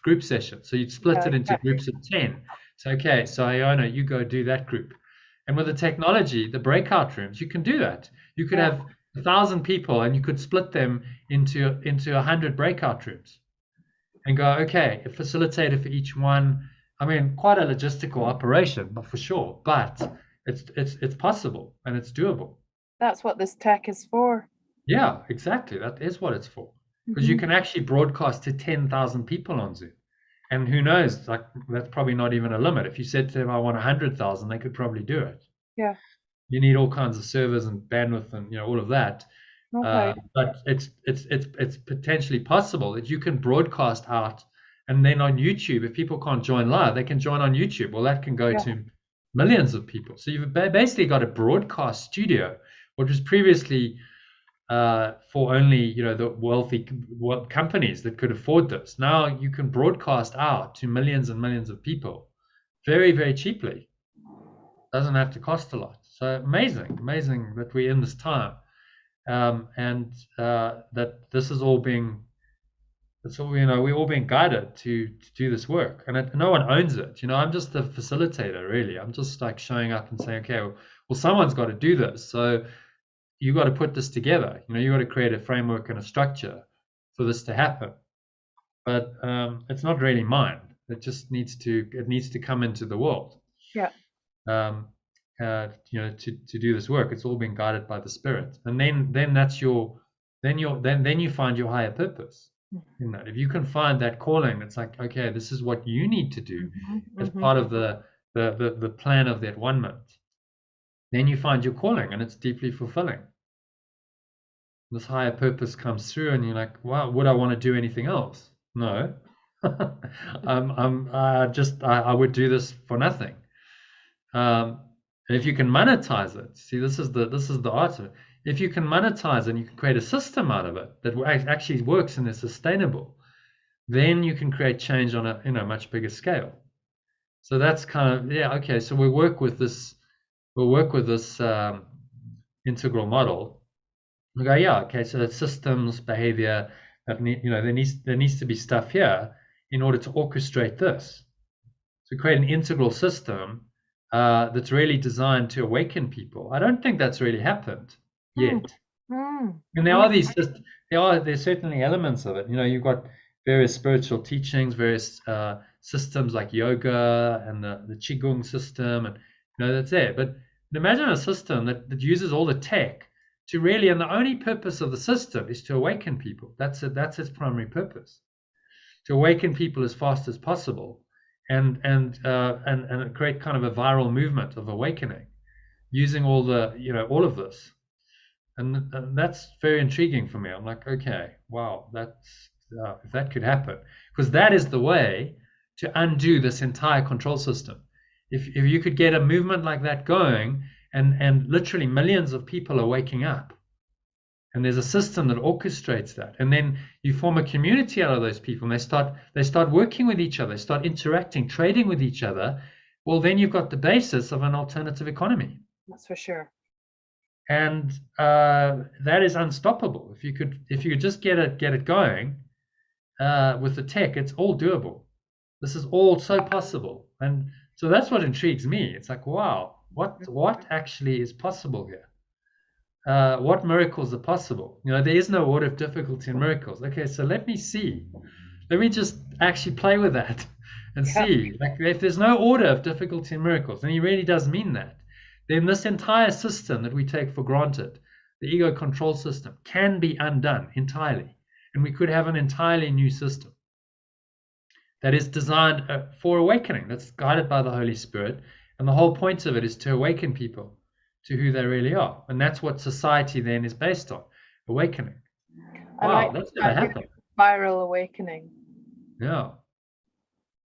group sessions. So you'd split it into groups of 10. So okay, so Iona, you go do that group. And with the technology, the breakout rooms, you can do that. You could have 1,000 people, and you could split them into 100 breakout rooms. And go, okay, a facilitator for each one. I mean, quite a logistical operation, for sure, but it's possible and it's doable. That's what this tech is for. Yeah, exactly. That is what it's for. Because you can actually broadcast to 10,000 people on Zoom. And who knows, like that's probably not even a limit. If you said to them, I want 100,000, they could probably do it. Yeah. You need all kinds of servers and bandwidth and all of that. Okay. But it's potentially possible that you can broadcast out, and then on YouTube, if people can't join live, they can join on YouTube. Well, that can go to millions of people. So you've basically got a broadcast studio, which was previously for only the wealthy companies that could afford this. Now you can broadcast out to millions and millions of people very, very cheaply. Doesn't have to cost a lot. So amazing that we're in this time. And that this is all being, we're all being guided to do this work, and no one owns it. I'm just a facilitator, really. I'm just like showing up and saying, okay, well, someone's got to do this. So you got to put this together. You got to create a framework and a structure for this to happen. But it's not really mine. It just needs to come into the world. Yeah. To do this work. It's all being guided by the Spirit, and then that's then you find your higher purpose. If you can find that calling, it's like, okay, this is what you need to do as part of the plan of that 1 month. Then you find your calling, and it's deeply fulfilling. This higher purpose comes through, and you're like, wow, would I want to do anything else? No. I would do this for nothing. And if you can monetize it, see, this is the art of it. If you can monetize it and you can create a system out of it that actually works and is sustainable, then you can create change on a much bigger scale. So that's kind of okay. So we'll work with this integral model. We go, okay. So that's systems, behavior. That there needs to be stuff here in order to orchestrate this. To create an integral system. That's really designed to awaken people. I don't think that's really happened yet. And there's certainly elements of it. You've got various spiritual teachings, various systems like yoga and the qigong system, and that's there. But imagine a system that uses all the tech to really, and the only purpose of the system is to awaken people. That's its primary purpose, to awaken people as fast as possible. And create kind of a viral movement of awakening, using all of this, and that's very intriguing for me. I'm like, okay, wow, that's if that could happen, because that is the way to undo this entire control system. If you could get a movement like that going, and literally millions of people are waking up, and there's a system that orchestrates that, and then you form a community out of those people, and they start working with each other, they start interacting, trading with each other. Well, then you've got the basis of an alternative economy. That's for sure. and that is unstoppable. If you could just get it going with the tech, it's all doable. This is all so possible, and so that's what intrigues me. It's like, wow, what actually is possible here? What miracles are possible? There is no order of difficulty in miracles. Okay, so let me see. Let me just actually play with that and see. Like, if there's no order of difficulty in miracles, and he really does mean that, then this entire system that we take for granted, the ego control system, can be undone entirely, and we could have an entirely new system that is designed for awakening, that's guided by the Holy Spirit, and the whole point of it is to awaken people to who they really are, and that's what society then is based on, awakening. Wow, that's going to happen. Viral awakening. Yeah,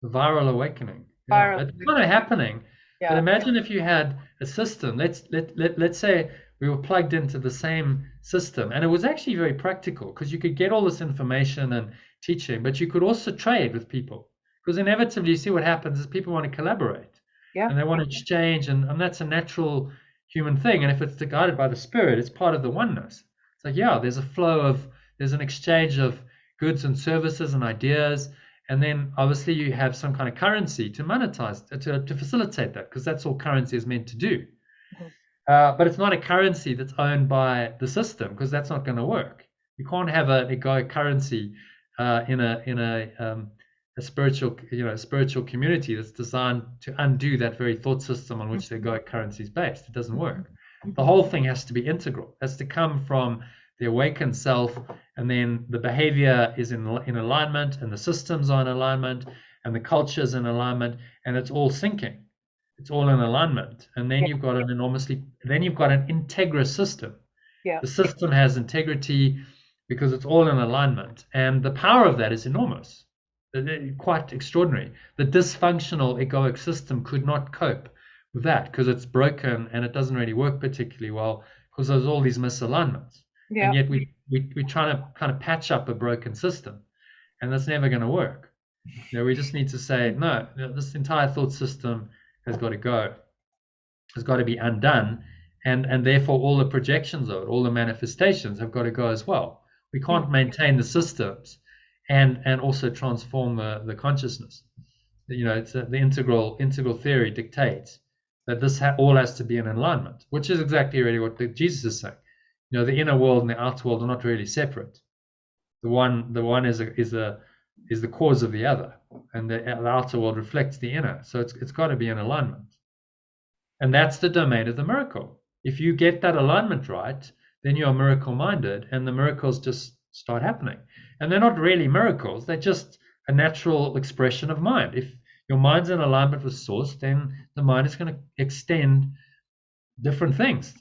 the viral awakening. Yeah, it's kind of happening. Yeah. But imagine if you had a system. Let's say we were plugged into the same system, and it was actually very practical because you could get all this information and teaching, but you could also trade with people, because inevitably you see what happens is people want to collaborate, and they want to exchange, and that's a natural human thing. And if it's guided by the Spirit, it's part of the oneness. It's like, yeah, there's a flow there's an exchange of goods and services and ideas, and then obviously you have some kind of currency to monetize, to facilitate that, because that's all currency is meant to do. But it's not a currency that's owned by the system, because that's not going to work. You can't have an egoic currency in a spiritual community that's designed to undo that very thought system on which the egoic currency is based. It doesn't work. The whole thing has to be integral. It has to come from the awakened self, and then the behavior is in alignment, and the systems are in alignment, and the culture is in alignment, and it's all syncing. It's all in alignment, and then you've got an integrous system. The system has integrity because it's all in alignment, and the power of that is enormous, quite extraordinary. The dysfunctional egoic system could not cope with that because it's broken and it doesn't really work particularly well because there's all these misalignments. And yet we're trying to kind of patch up a broken system, and that's never going to work. We just need to say, no, this entire thought system has got to go, has got to be undone, and therefore all the projections of it, all the manifestations have got to go as well. We can't maintain the systems and also transform the consciousness. It's the integral theory dictates that this all has to be in alignment, which is exactly really what Jesus is saying. The inner world and the outer world are not really separate. The one is the cause of the other, and the outer world reflects the inner. So it's got to be in alignment, and that's the domain of the miracle. If you get that alignment right, then you're miracle minded, and the miracles just start happening. And they're not really miracles; they're just a natural expression of mind. If your mind's in alignment with Source, then the mind is going to extend different things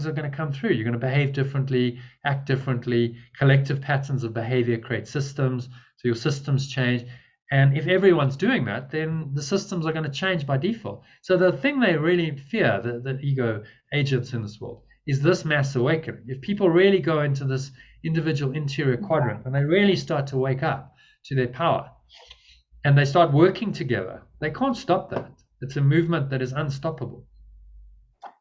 are going to come through. You're going to behave differently, act differently. Collective patterns of behavior create systems, so your systems change. And if everyone's doing that, then the systems are going to change by default. So the thing they really fear, the ego agents in this world, is this mass awakening. If people really go into this individual interior quadrant and they really start to wake up to their power and they start working together, they can't stop that. It's a movement that is unstoppable.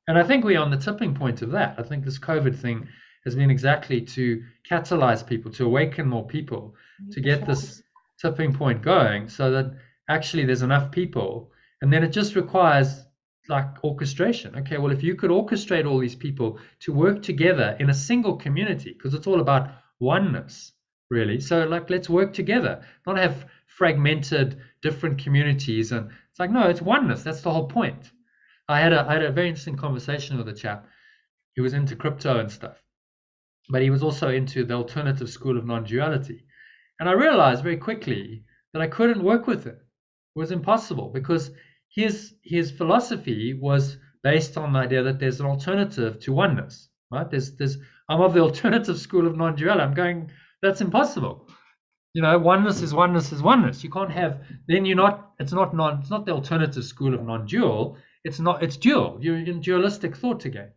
And I think we're on the tipping point of that. I think this COVID thing has been exactly to catalyze people, to awaken more people, to get this tipping point going so that actually there's enough people. And then it just requires like orchestration. Okay, well, if you could orchestrate all these people to work together in a single community, because it's all about oneness, really. So like, let's work together, not have fragmented different communities. And it's like, no, it's oneness. That's the whole point. I had a very interesting conversation with a chap who was into crypto and stuff, but he was also into the alternative school of non-duality. And I realized very quickly that I couldn't work with him. It was impossible because his philosophy was based on the idea that there's an alternative to oneness, right? I'm of the alternative school of non-duality. I'm going, that's impossible. Oneness is oneness is oneness. You can't have, then it's not the alternative school of non-dual. It's dual. You're in dualistic thought again.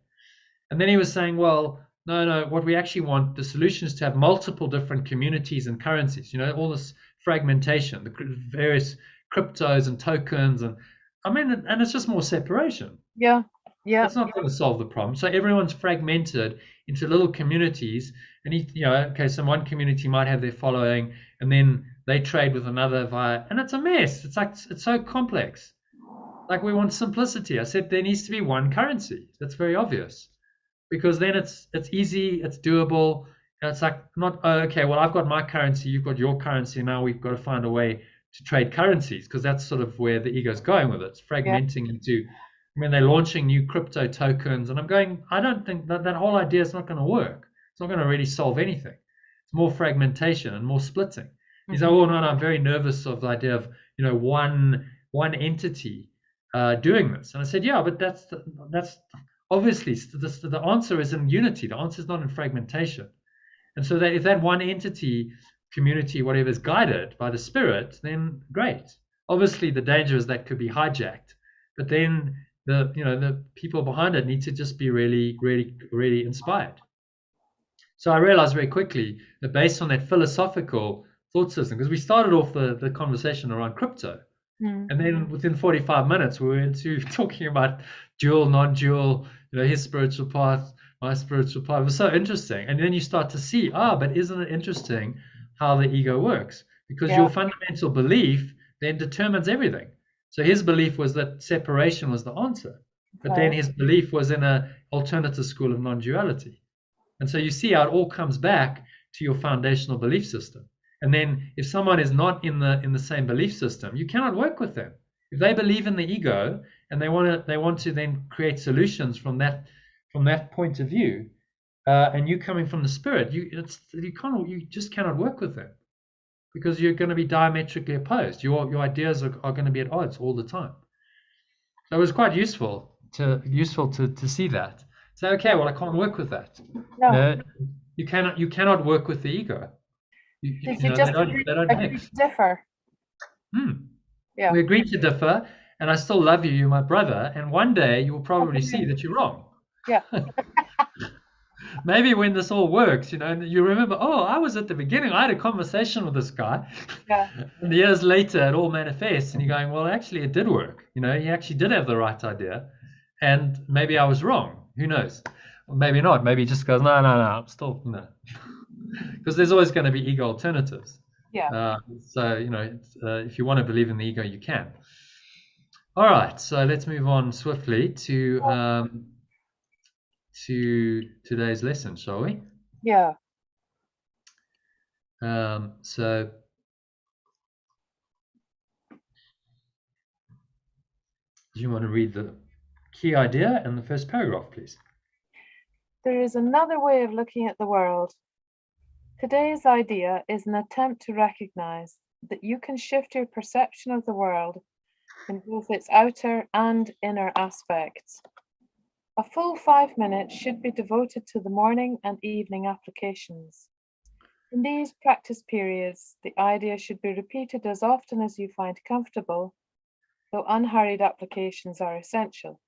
And then he was saying, well, no, what we actually want, the solution is to have multiple different communities and currencies, all this fragmentation, the various cryptos and tokens, and it's just more separation. Yeah. Yeah. That's not going to solve the problem. So everyone's fragmented into little communities, and okay, so one community might have their following, and then they trade with another and it's a mess. It's so complex. Like, we want simplicity. I said there needs to be one currency. That's very obvious, because then it's easy, it's doable. It's like, not, oh, okay, well, I've got my currency, you've got your currency, now we've got to find a way to trade currencies, because that's sort of where the ego's going with it. It's fragmenting into, they're launching new crypto tokens, and I'm going, I don't think that whole idea is not going to work. It's not going to really solve anything. It's more fragmentation and more splitting. He's like, oh, no, I'm very nervous of the idea of, one entity doing this. And I said, yeah, but that's obviously the answer is in unity. The answer is not in fragmentation. And so that if that one entity, community, whatever, is guided by the spirit, then great. Obviously, the danger is that could be hijacked, but then the people behind it need to just be really, really, really inspired. So I realized very quickly that based on that philosophical thought system, because we started off the conversation around crypto, and then within 45 minutes we were into talking about dual, non-dual, his spiritual path, my spiritual path. It was so interesting. And then you start to see, but isn't it interesting how the ego works? Because your fundamental belief then determines everything. So his belief was that separation was the answer, but then his belief was in an alternative school of non-duality. And so you see how it all comes back to your foundational belief system. And then if someone is not in the same belief system, you cannot work with them. If they believe in the ego and they want to then create solutions from that point of view, and you coming from the spirit, you just cannot work with them, because you're going to be diametrically opposed. Your ideas are going to be at odds all the time. So it was quite useful to see that. Say, okay, well, I can't work with that. No, you cannot work with the ego. They don't mix. Differ. We agreed to differ, and I still love you. You're my brother, and one day you will probably see that you're wrong. Yeah. Maybe when this all works, and you remember, I was at the beginning, I had a conversation with this guy. Yeah. And years later, it all manifests, and you're going, well, actually, it did work. He actually did have the right idea, and maybe I was wrong. Who knows? Or maybe not. Maybe he just goes, no, I'm still, because there's always going to be ego alternatives. Yeah. So if you want to believe in the ego, you can. All right. So let's move on swiftly to today's lesson, shall we? Yeah. So do you want to read the key idea and the first paragraph, please? There is another way of looking at the world. Today's idea is an attempt to recognize that you can shift your perception of the world in both its outer and inner aspects. A full 5 minutes should be devoted to the morning and evening applications. In these practice periods, the idea should be repeated as often as you find comfortable, though unhurried applications are essential.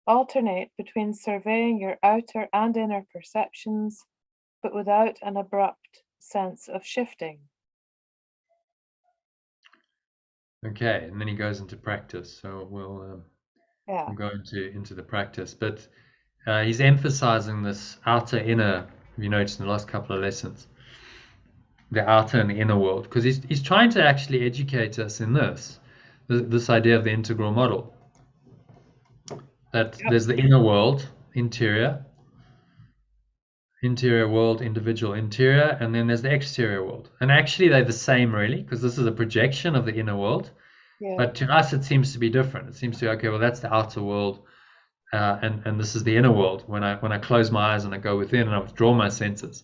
Alternate between surveying your outer and inner perceptions, but without an abrupt sense of shifting. Okay, and then he goes into practice. So we'll go into the practice. But he's emphasizing this outer inner. If you noticed in the last couple of lessons, the outer and the inner world, because he's trying to actually educate us in this idea of the integral model. That there's the inner world, interior world, individual interior, and then there's the exterior world. And actually they're the same, really, because this is a projection of the inner world. Yeah. But to us it seems to be different. It seems to be, okay, well, that's the outer world, and this is the inner world. When I close my eyes and I go within and I withdraw my senses.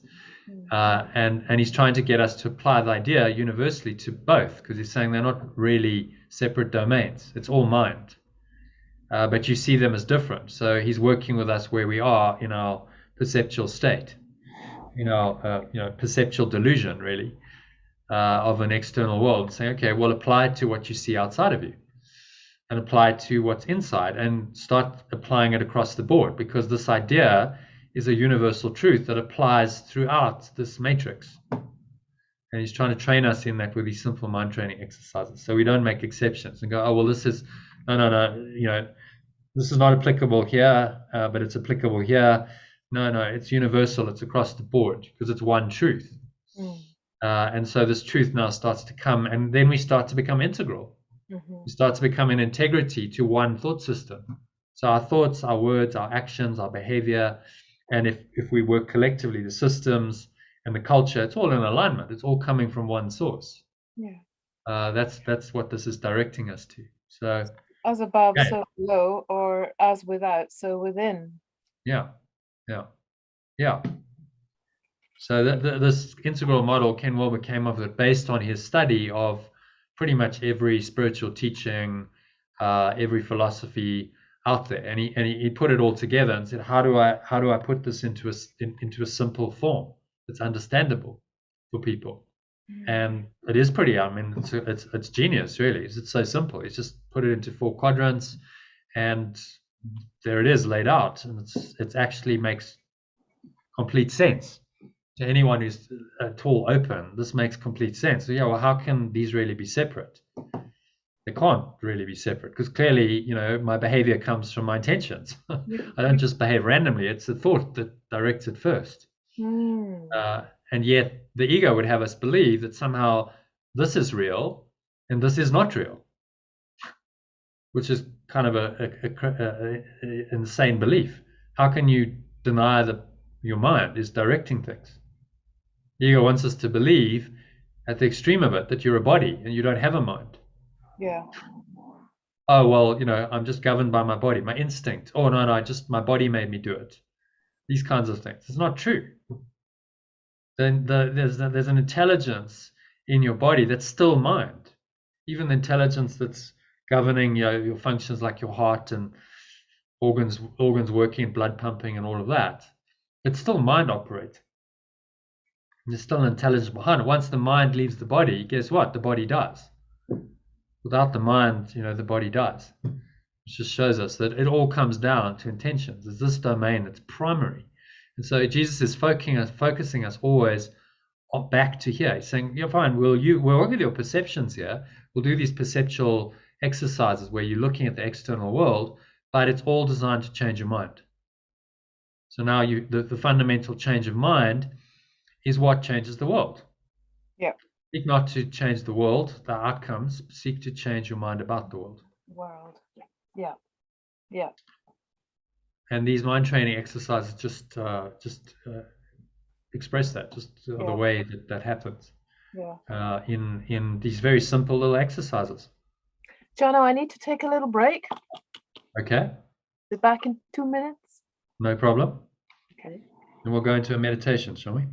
And he's trying to get us to apply the idea universally to both, because he's saying they're not really separate domains. It's all mind. But you see them as different. So he's working with us where we are in our perceptual state, perceptual delusion, really, of an external world. Saying, okay, well, apply it to what you see outside of you, and apply it to what's inside, and start applying it across the board, because this idea is a universal truth that applies throughout this matrix. And he's trying to train us in that with these simple mind training exercises, so we don't make exceptions and go, oh, well, this is no, this is not applicable here, but it's applicable here. No, it's universal. It's across the board because it's one truth. And so this truth now starts to come, and then we start to become integral. We start to become in integrity to one thought system. So our thoughts, our words, our actions, our behavior, and if we work collectively, the systems and the culture, it's all in alignment. It's all coming from one source. That's what this is directing us to. So as above, so below, or as without, so within. Yeah. So this integral model, Ken Wilber came up with it based on his study of pretty much every spiritual teaching, every philosophy out there, and he put it all together and said, how do I put this into a simple form that's understandable for people? And it is pretty. I mean, it's genius, really. It's so simple. It's just put it into 4 quadrants, and there it is laid out, and it actually makes complete sense to anyone who's at all open. This makes complete sense. So well, how can these really be separate? They can't really be separate because clearly, my behavior comes from my intentions. I don't just behave randomly. It's the thought that directs it first. And yet the ego would have us believe that somehow this is real and this is not real, which is kind of a insane belief. How can you deny that your mind is directing things? The ego wants us to believe at the extreme of it that you're a body and you don't have a mind. Oh, well, I'm just governed by my body, my instinct. Oh, no, just my body made me do it. These kinds of things. It's not true. Then there's an intelligence in your body that's still mind. Even the intelligence that's governing your functions like your heart and organs working and blood pumping and all of that. It's still mind operating. There's still an intelligence behind it. Once the mind leaves the body, guess what? The body dies. Without the mind, the body dies. It just shows us that it all comes down to intentions. It's this domain that's primary. And so Jesus is focusing us always back to here. He's saying, fine, we'll work with your perceptions here. We'll do these perceptual exercises where you're looking at the external world, but it's all designed to change your mind. So now the fundamental change of mind is what changes the world. Seek not to change the world, the outcomes. Seek to change your mind about the world. Yeah. And these mind training exercises just express that, the way that happens. In these very simple little exercises. Jono, I need to take a little break. Okay. Be back in 2 minutes. No problem. Okay. And we'll go into a meditation, shall we?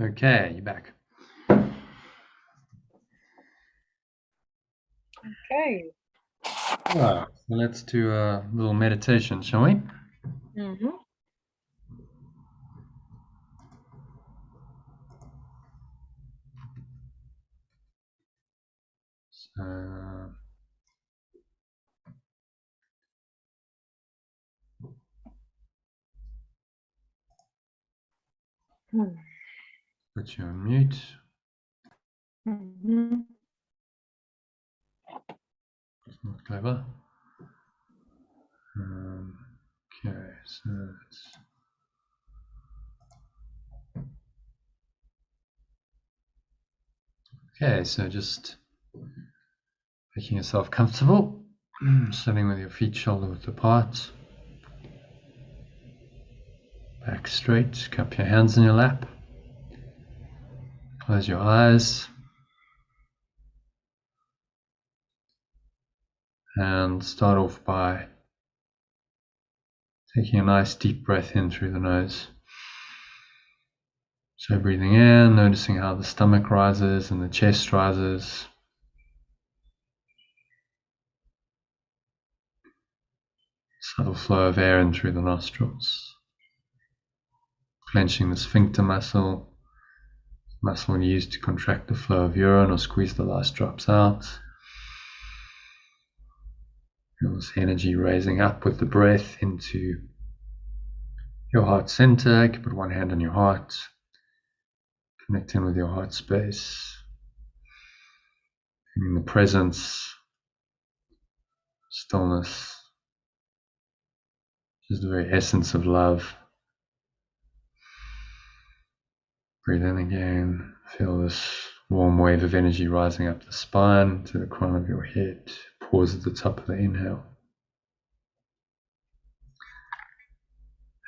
Okay, you're back. Okay. Right, so let's do a little meditation, shall we? Mm-hmm. So, put you on mute. Mm-hmm. It's not clever. Okay, so it's okay, so just making yourself comfortable, sitting with your feet shoulder width apart, back straight, cup your hands in your lap, close your eyes, and start off by taking a nice deep breath in through the nose. So breathing in, noticing how the stomach rises and the chest rises. Subtle flow of air in through the nostrils. Clenching the sphincter muscle used to contract the flow of urine or squeeze the last drops out. Feel this energy raising up with the breath into your heart center. You can put one hand on your heart, connecting with your heart space, feeling the presence, stillness, just the very essence of love. Breathe in again. Feel this warm wave of energy rising up the spine to the crown of your head. Pause at the top of the inhale.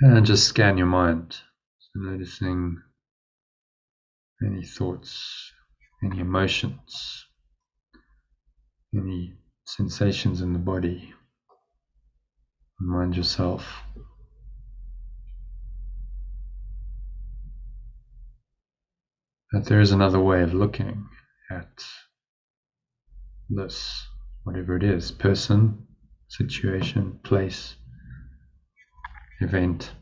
And just scan your mind. So noticing any thoughts, any emotions, any sensations in the body. Remind yourself that there is another way of looking at this, whatever it is, person, situation, place, event.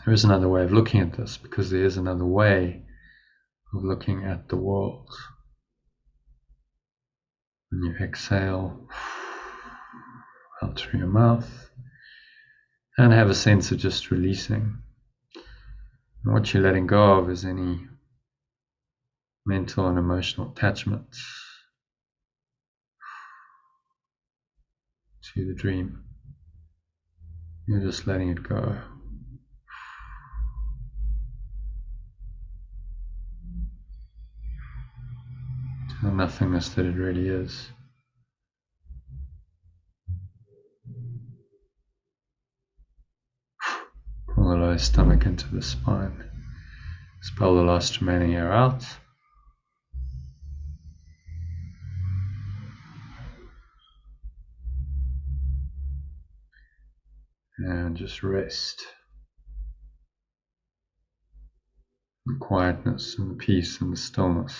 There is another way of looking at this because there is another way of looking at the world. When you exhale out through your mouth and have a sense of just releasing. And what you're letting go of is any mental and emotional attachments to the dream. You're just letting it go. To the nothingness that it really is. Pull the lower stomach into the spine. Expel the last remaining air out. And just rest. The quietness and the peace and the stillness.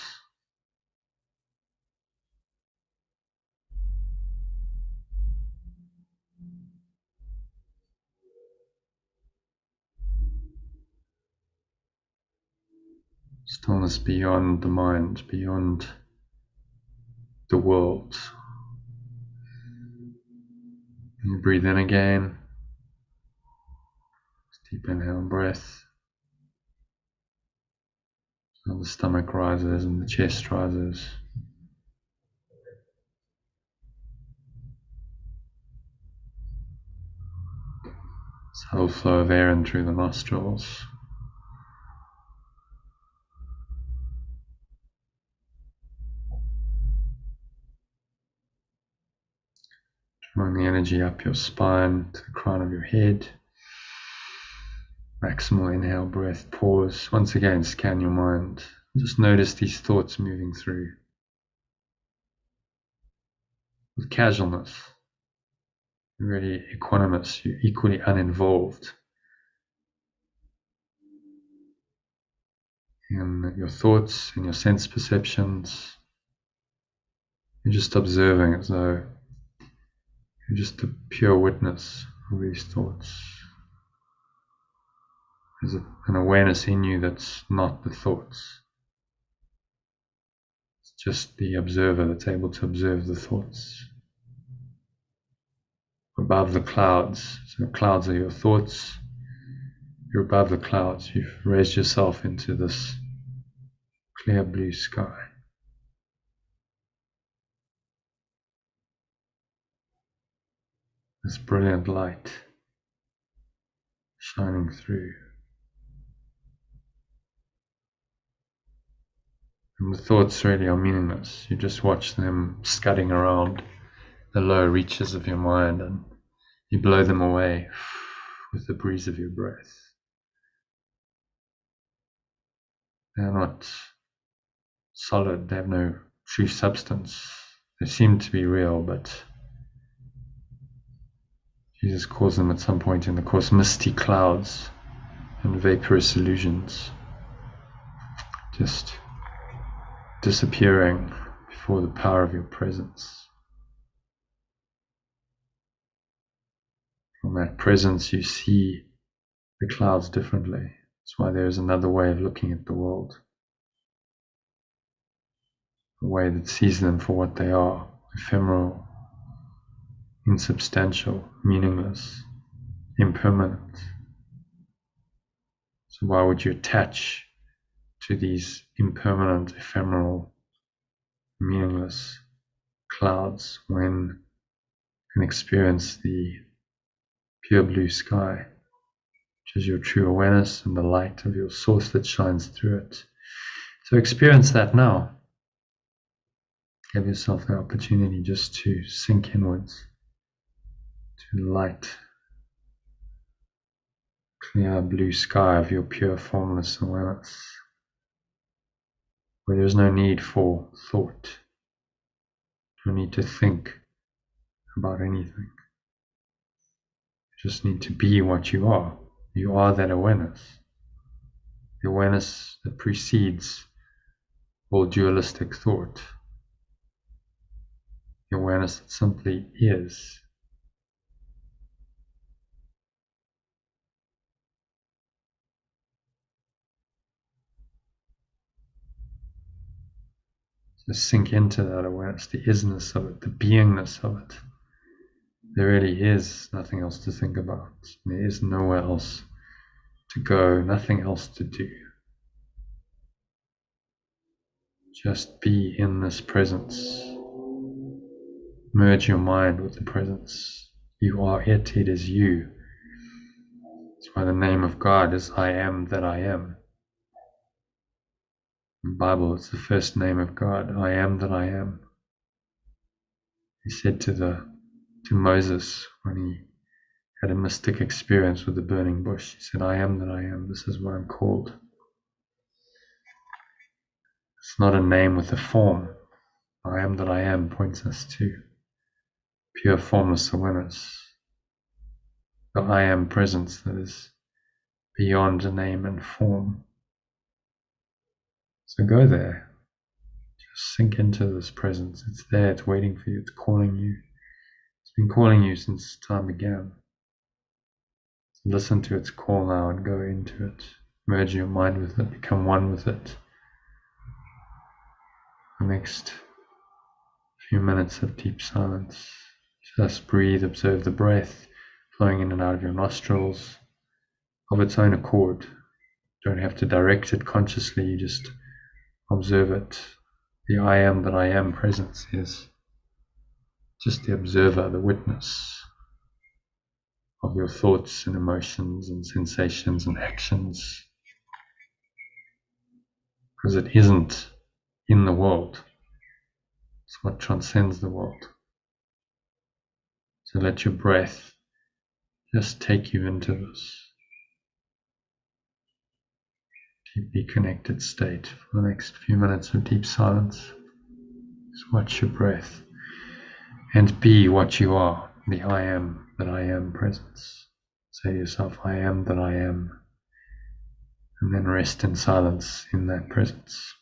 Stillness beyond the mind, beyond the world. And you breathe in again. Deep inhale breath. So the stomach rises and the chest rises. Subtle flow of air in through the nostrils. Drawing the energy up your spine to the crown of your head. Maximal inhale breath, pause. Once again, scan your mind. Just notice these thoughts moving through with casualness. You're really equanimous, you're equally uninvolved. in your thoughts, in your sense perceptions. You're just observing as though you're just a pure witness of these thoughts. There's an awareness in you that's not the thoughts. It's just the observer that's able to observe the thoughts. Above the clouds, so the clouds are your thoughts. You're above the clouds. You've raised yourself into this clear blue sky. This brilliant light shining through. And the thoughts really are meaningless. You just watch them scudding around the lower reaches of your mind, and you blow them away with the breeze of your breath. They're not solid, they have no true substance. They seem to be real, but Jesus calls them at some point in the Course misty clouds and vaporous illusions, just disappearing before the power of your presence. From that presence you see the clouds differently. That's why there is another way of looking at the world. A way that sees them for what they are, ephemeral, insubstantial, meaningless, impermanent. So why would you attach to these impermanent, ephemeral, meaningless clouds when you can experience the pure blue sky, which is your true awareness and the light of your source that shines through it? So experience that now. Give yourself the opportunity just to sink inwards to the light, clear blue sky of your pure formless awareness, where there is no need for thought, no need to think about anything. You just need to be what you are. You are that awareness, the awareness that precedes all dualistic thought, the awareness that simply is. So sink into that awareness, the isness of it, the beingness of it. There really is nothing else to think about. There is nowhere else to go, nothing else to do. Just be in this presence. Merge your mind with the presence. You are it, it is you. That's why the name of God is I am that I am. In the Bible, it's the first name of God, I am that I am. He said to Moses when he had a mystic experience with the burning bush, he said, I am that I am, this is what I'm called. It's not a name with a form. I am that I am points us to pure formless awareness. The I am presence that is beyond a name and form. So go there. Just sink into this presence. It's there, it's waiting for you, it's calling you. It's been calling you since time began. So listen to its call now and go into it. Merge your mind with it, become one with it. The next few minutes of deep silence. Just breathe, observe the breath flowing in and out of your nostrils of its own accord. You don't have to direct it consciously, you just observe it. The I am that I am presence is just the observer, the witness of your thoughts and emotions and sensations and actions. Because it isn't in the world. It's what transcends the world. So let your breath just take you into this deeply connected state for the next few minutes of deep silence. Just watch your breath and be what you are, the I am that I am presence. Say to yourself, I am that I am. And then rest in silence in that presence.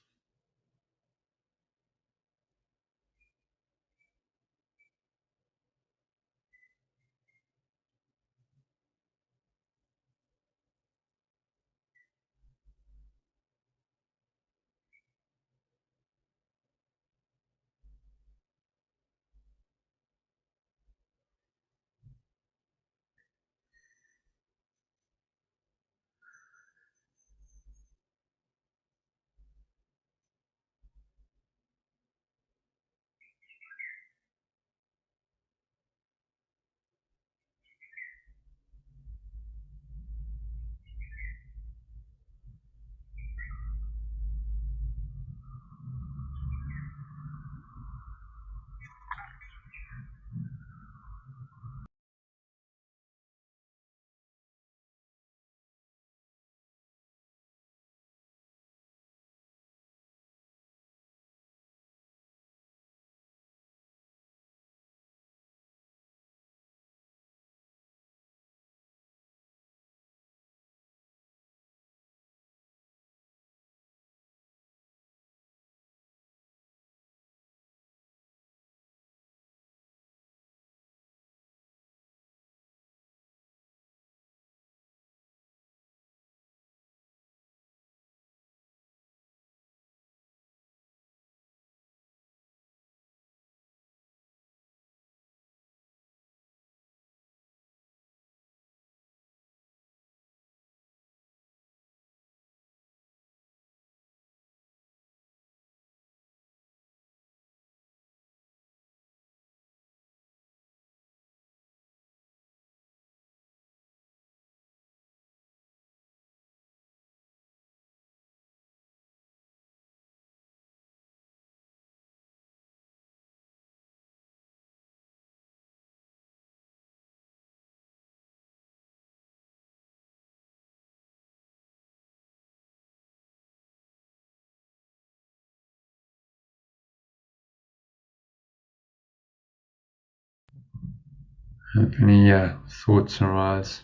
If any thoughts arise,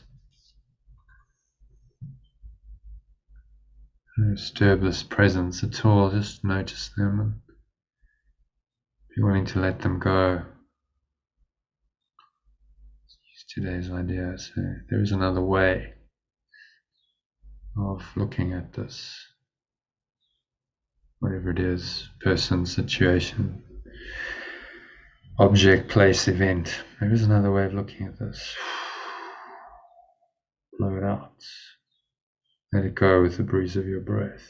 disturb this presence at all, just notice them and be willing to let them go. Use today's idea. So there is another way of looking at this, whatever it is, person, situation, object, place, event. There is another way of looking at this. Blow it out. Let it go with the breeze of your breath.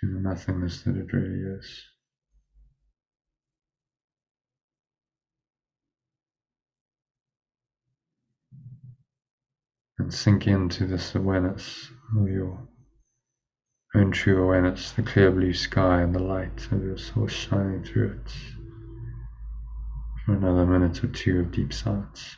To the nothingness that it really is. And sink into this awareness of your own true awareness, the clear blue sky and the light of your source shining through it. For another minute or two of deep silence.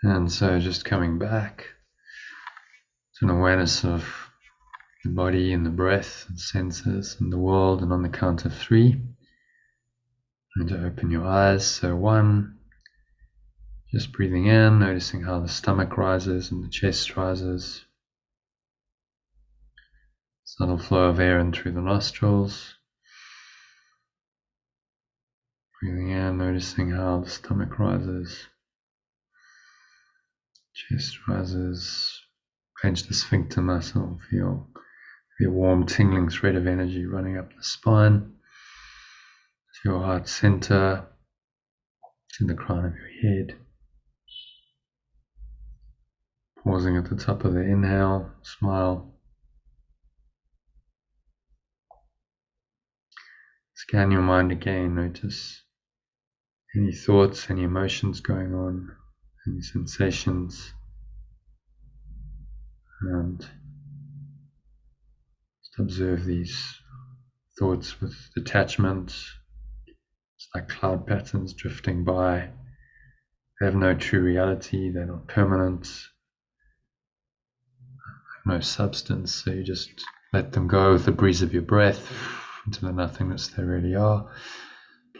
And so just coming back to an awareness of the body and the breath and senses and the world, and on the count of 3, and to open your eyes. So 1, just breathing in, noticing how the stomach rises and the chest rises. Subtle flow of air in through the nostrils. Breathing in, noticing how the stomach rises, chest rises. Clench the sphincter muscle, feel a warm tingling thread of energy running up the spine to your heart center, to the crown of your head. Pausing at the top of the inhale, smile. Scan your mind again, notice any thoughts, any emotions going on, any sensations, and just observe these thoughts with detachment. It's like cloud patterns drifting by. They have no true reality, they're not permanent, have no substance, so you just let them go with the breeze of your breath into the nothingness they really are.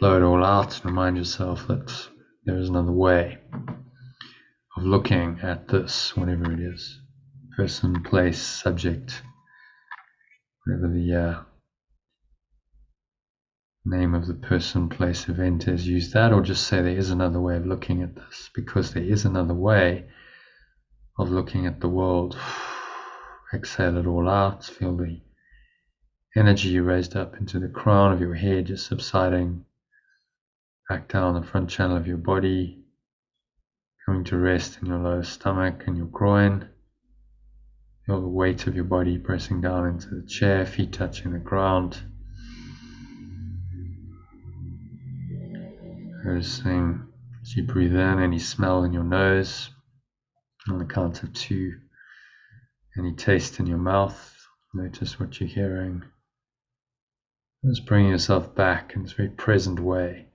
Blow it all out and remind yourself that there is another way of looking at this, whatever it is. Person, place, subject, whatever the name of the person, place, event is, use that, or just say there is another way of looking at this, because there is another way of looking at the world. Exhale it all out, feel the energy raised up into the crown of your head, just subsiding back down the front channel of your body, coming to rest in your lower stomach and your groin. Feel the weight of your body pressing down into the chair, feet touching the ground. Noticing as you breathe in any smell in your nose. On the count of 2, any taste in your mouth. Notice what you're hearing. Just bringing yourself back in this very present way.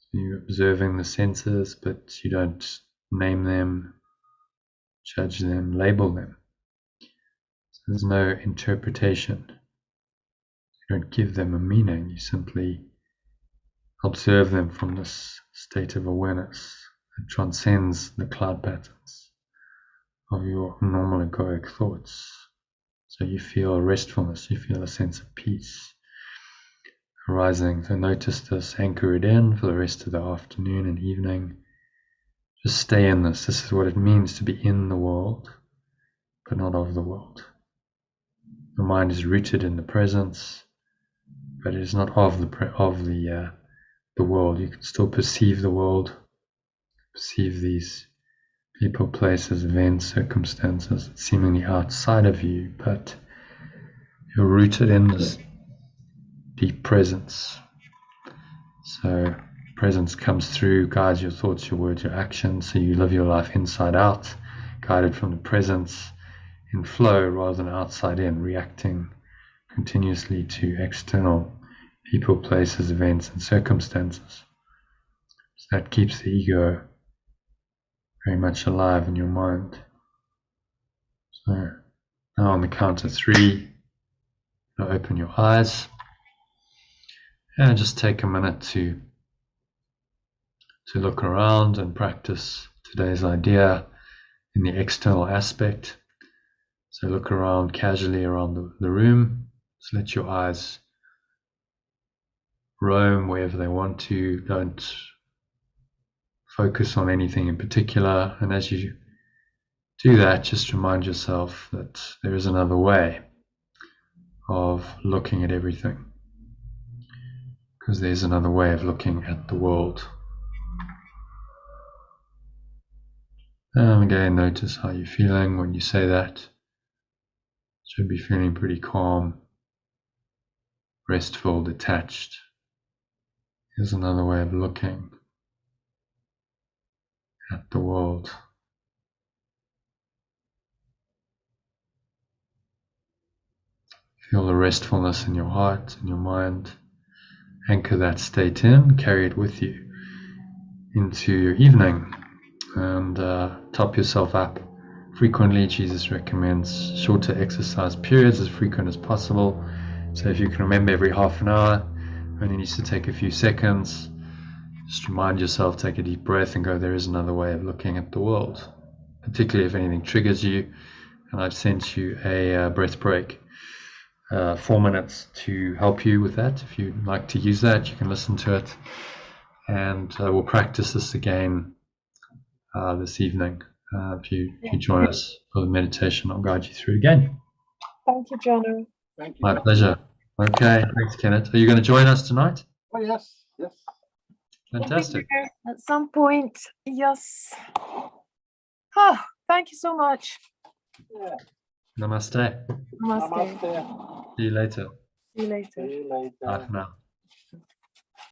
So you're observing the senses, but you don't name them, judge them, label them. So there's no interpretation. You don't give them a meaning. You simply observe them from this state of awareness that transcends the cloud patterns of your normal egoic thoughts. So you feel restfulness, you feel a sense of peace arising. So notice this, anchor it in for the rest of the afternoon and evening. Just stay in this. This is what it means to be in the world, but not of the world. The mind is rooted in the presence, but it is not of the world. You can still perceive the world, perceive these people, places, events, circumstances seemingly outside of you, but you're rooted in this deep presence. So presence comes through, guides your thoughts, your words, your actions, so you live your life inside out, guided from the presence in flow rather than outside in, reacting continuously to external people, places, events, and circumstances. So that keeps the ego very much alive in your mind. So now on the count of 3, you'll open your eyes and just take a minute to look around and practice today's idea in the external aspect. So look around casually around the room. Just let your eyes roam wherever they want to. Don't focus on anything in particular. And as you do that, just remind yourself that there is another way of looking at everything. Because there's another way of looking at the world. And again, notice how you're feeling when you say that. Should be feeling pretty calm, restful, detached. Here's another way of looking at the world. Feel the restfulness in your heart, in your mind. Anchor that state in, carry it with you into your evening. and top yourself up frequently. Jesus recommends shorter exercise periods, as frequent as possible. So if you can remember, every half an hour, only needs to take a few seconds. Just remind yourself, take a deep breath and go, there is another way of looking at the world, particularly if anything triggers you. And I've sent you a breath break, 4 minutes to help you with that. If you'd like to use that, you can listen to it. And we'll practice this again this evening. If you join us for the meditation, I'll guide you through it again. Thank you, Jono. Thank you. My pleasure. Okay, thanks, Kennet. Are you going to join us tonight? Oh, yes, yes. Fantastic. At some point, yes. Oh, thank you so much. Yeah. Namaste. Namaste. Namaste. See you later. See you later. See you later. Bye for now.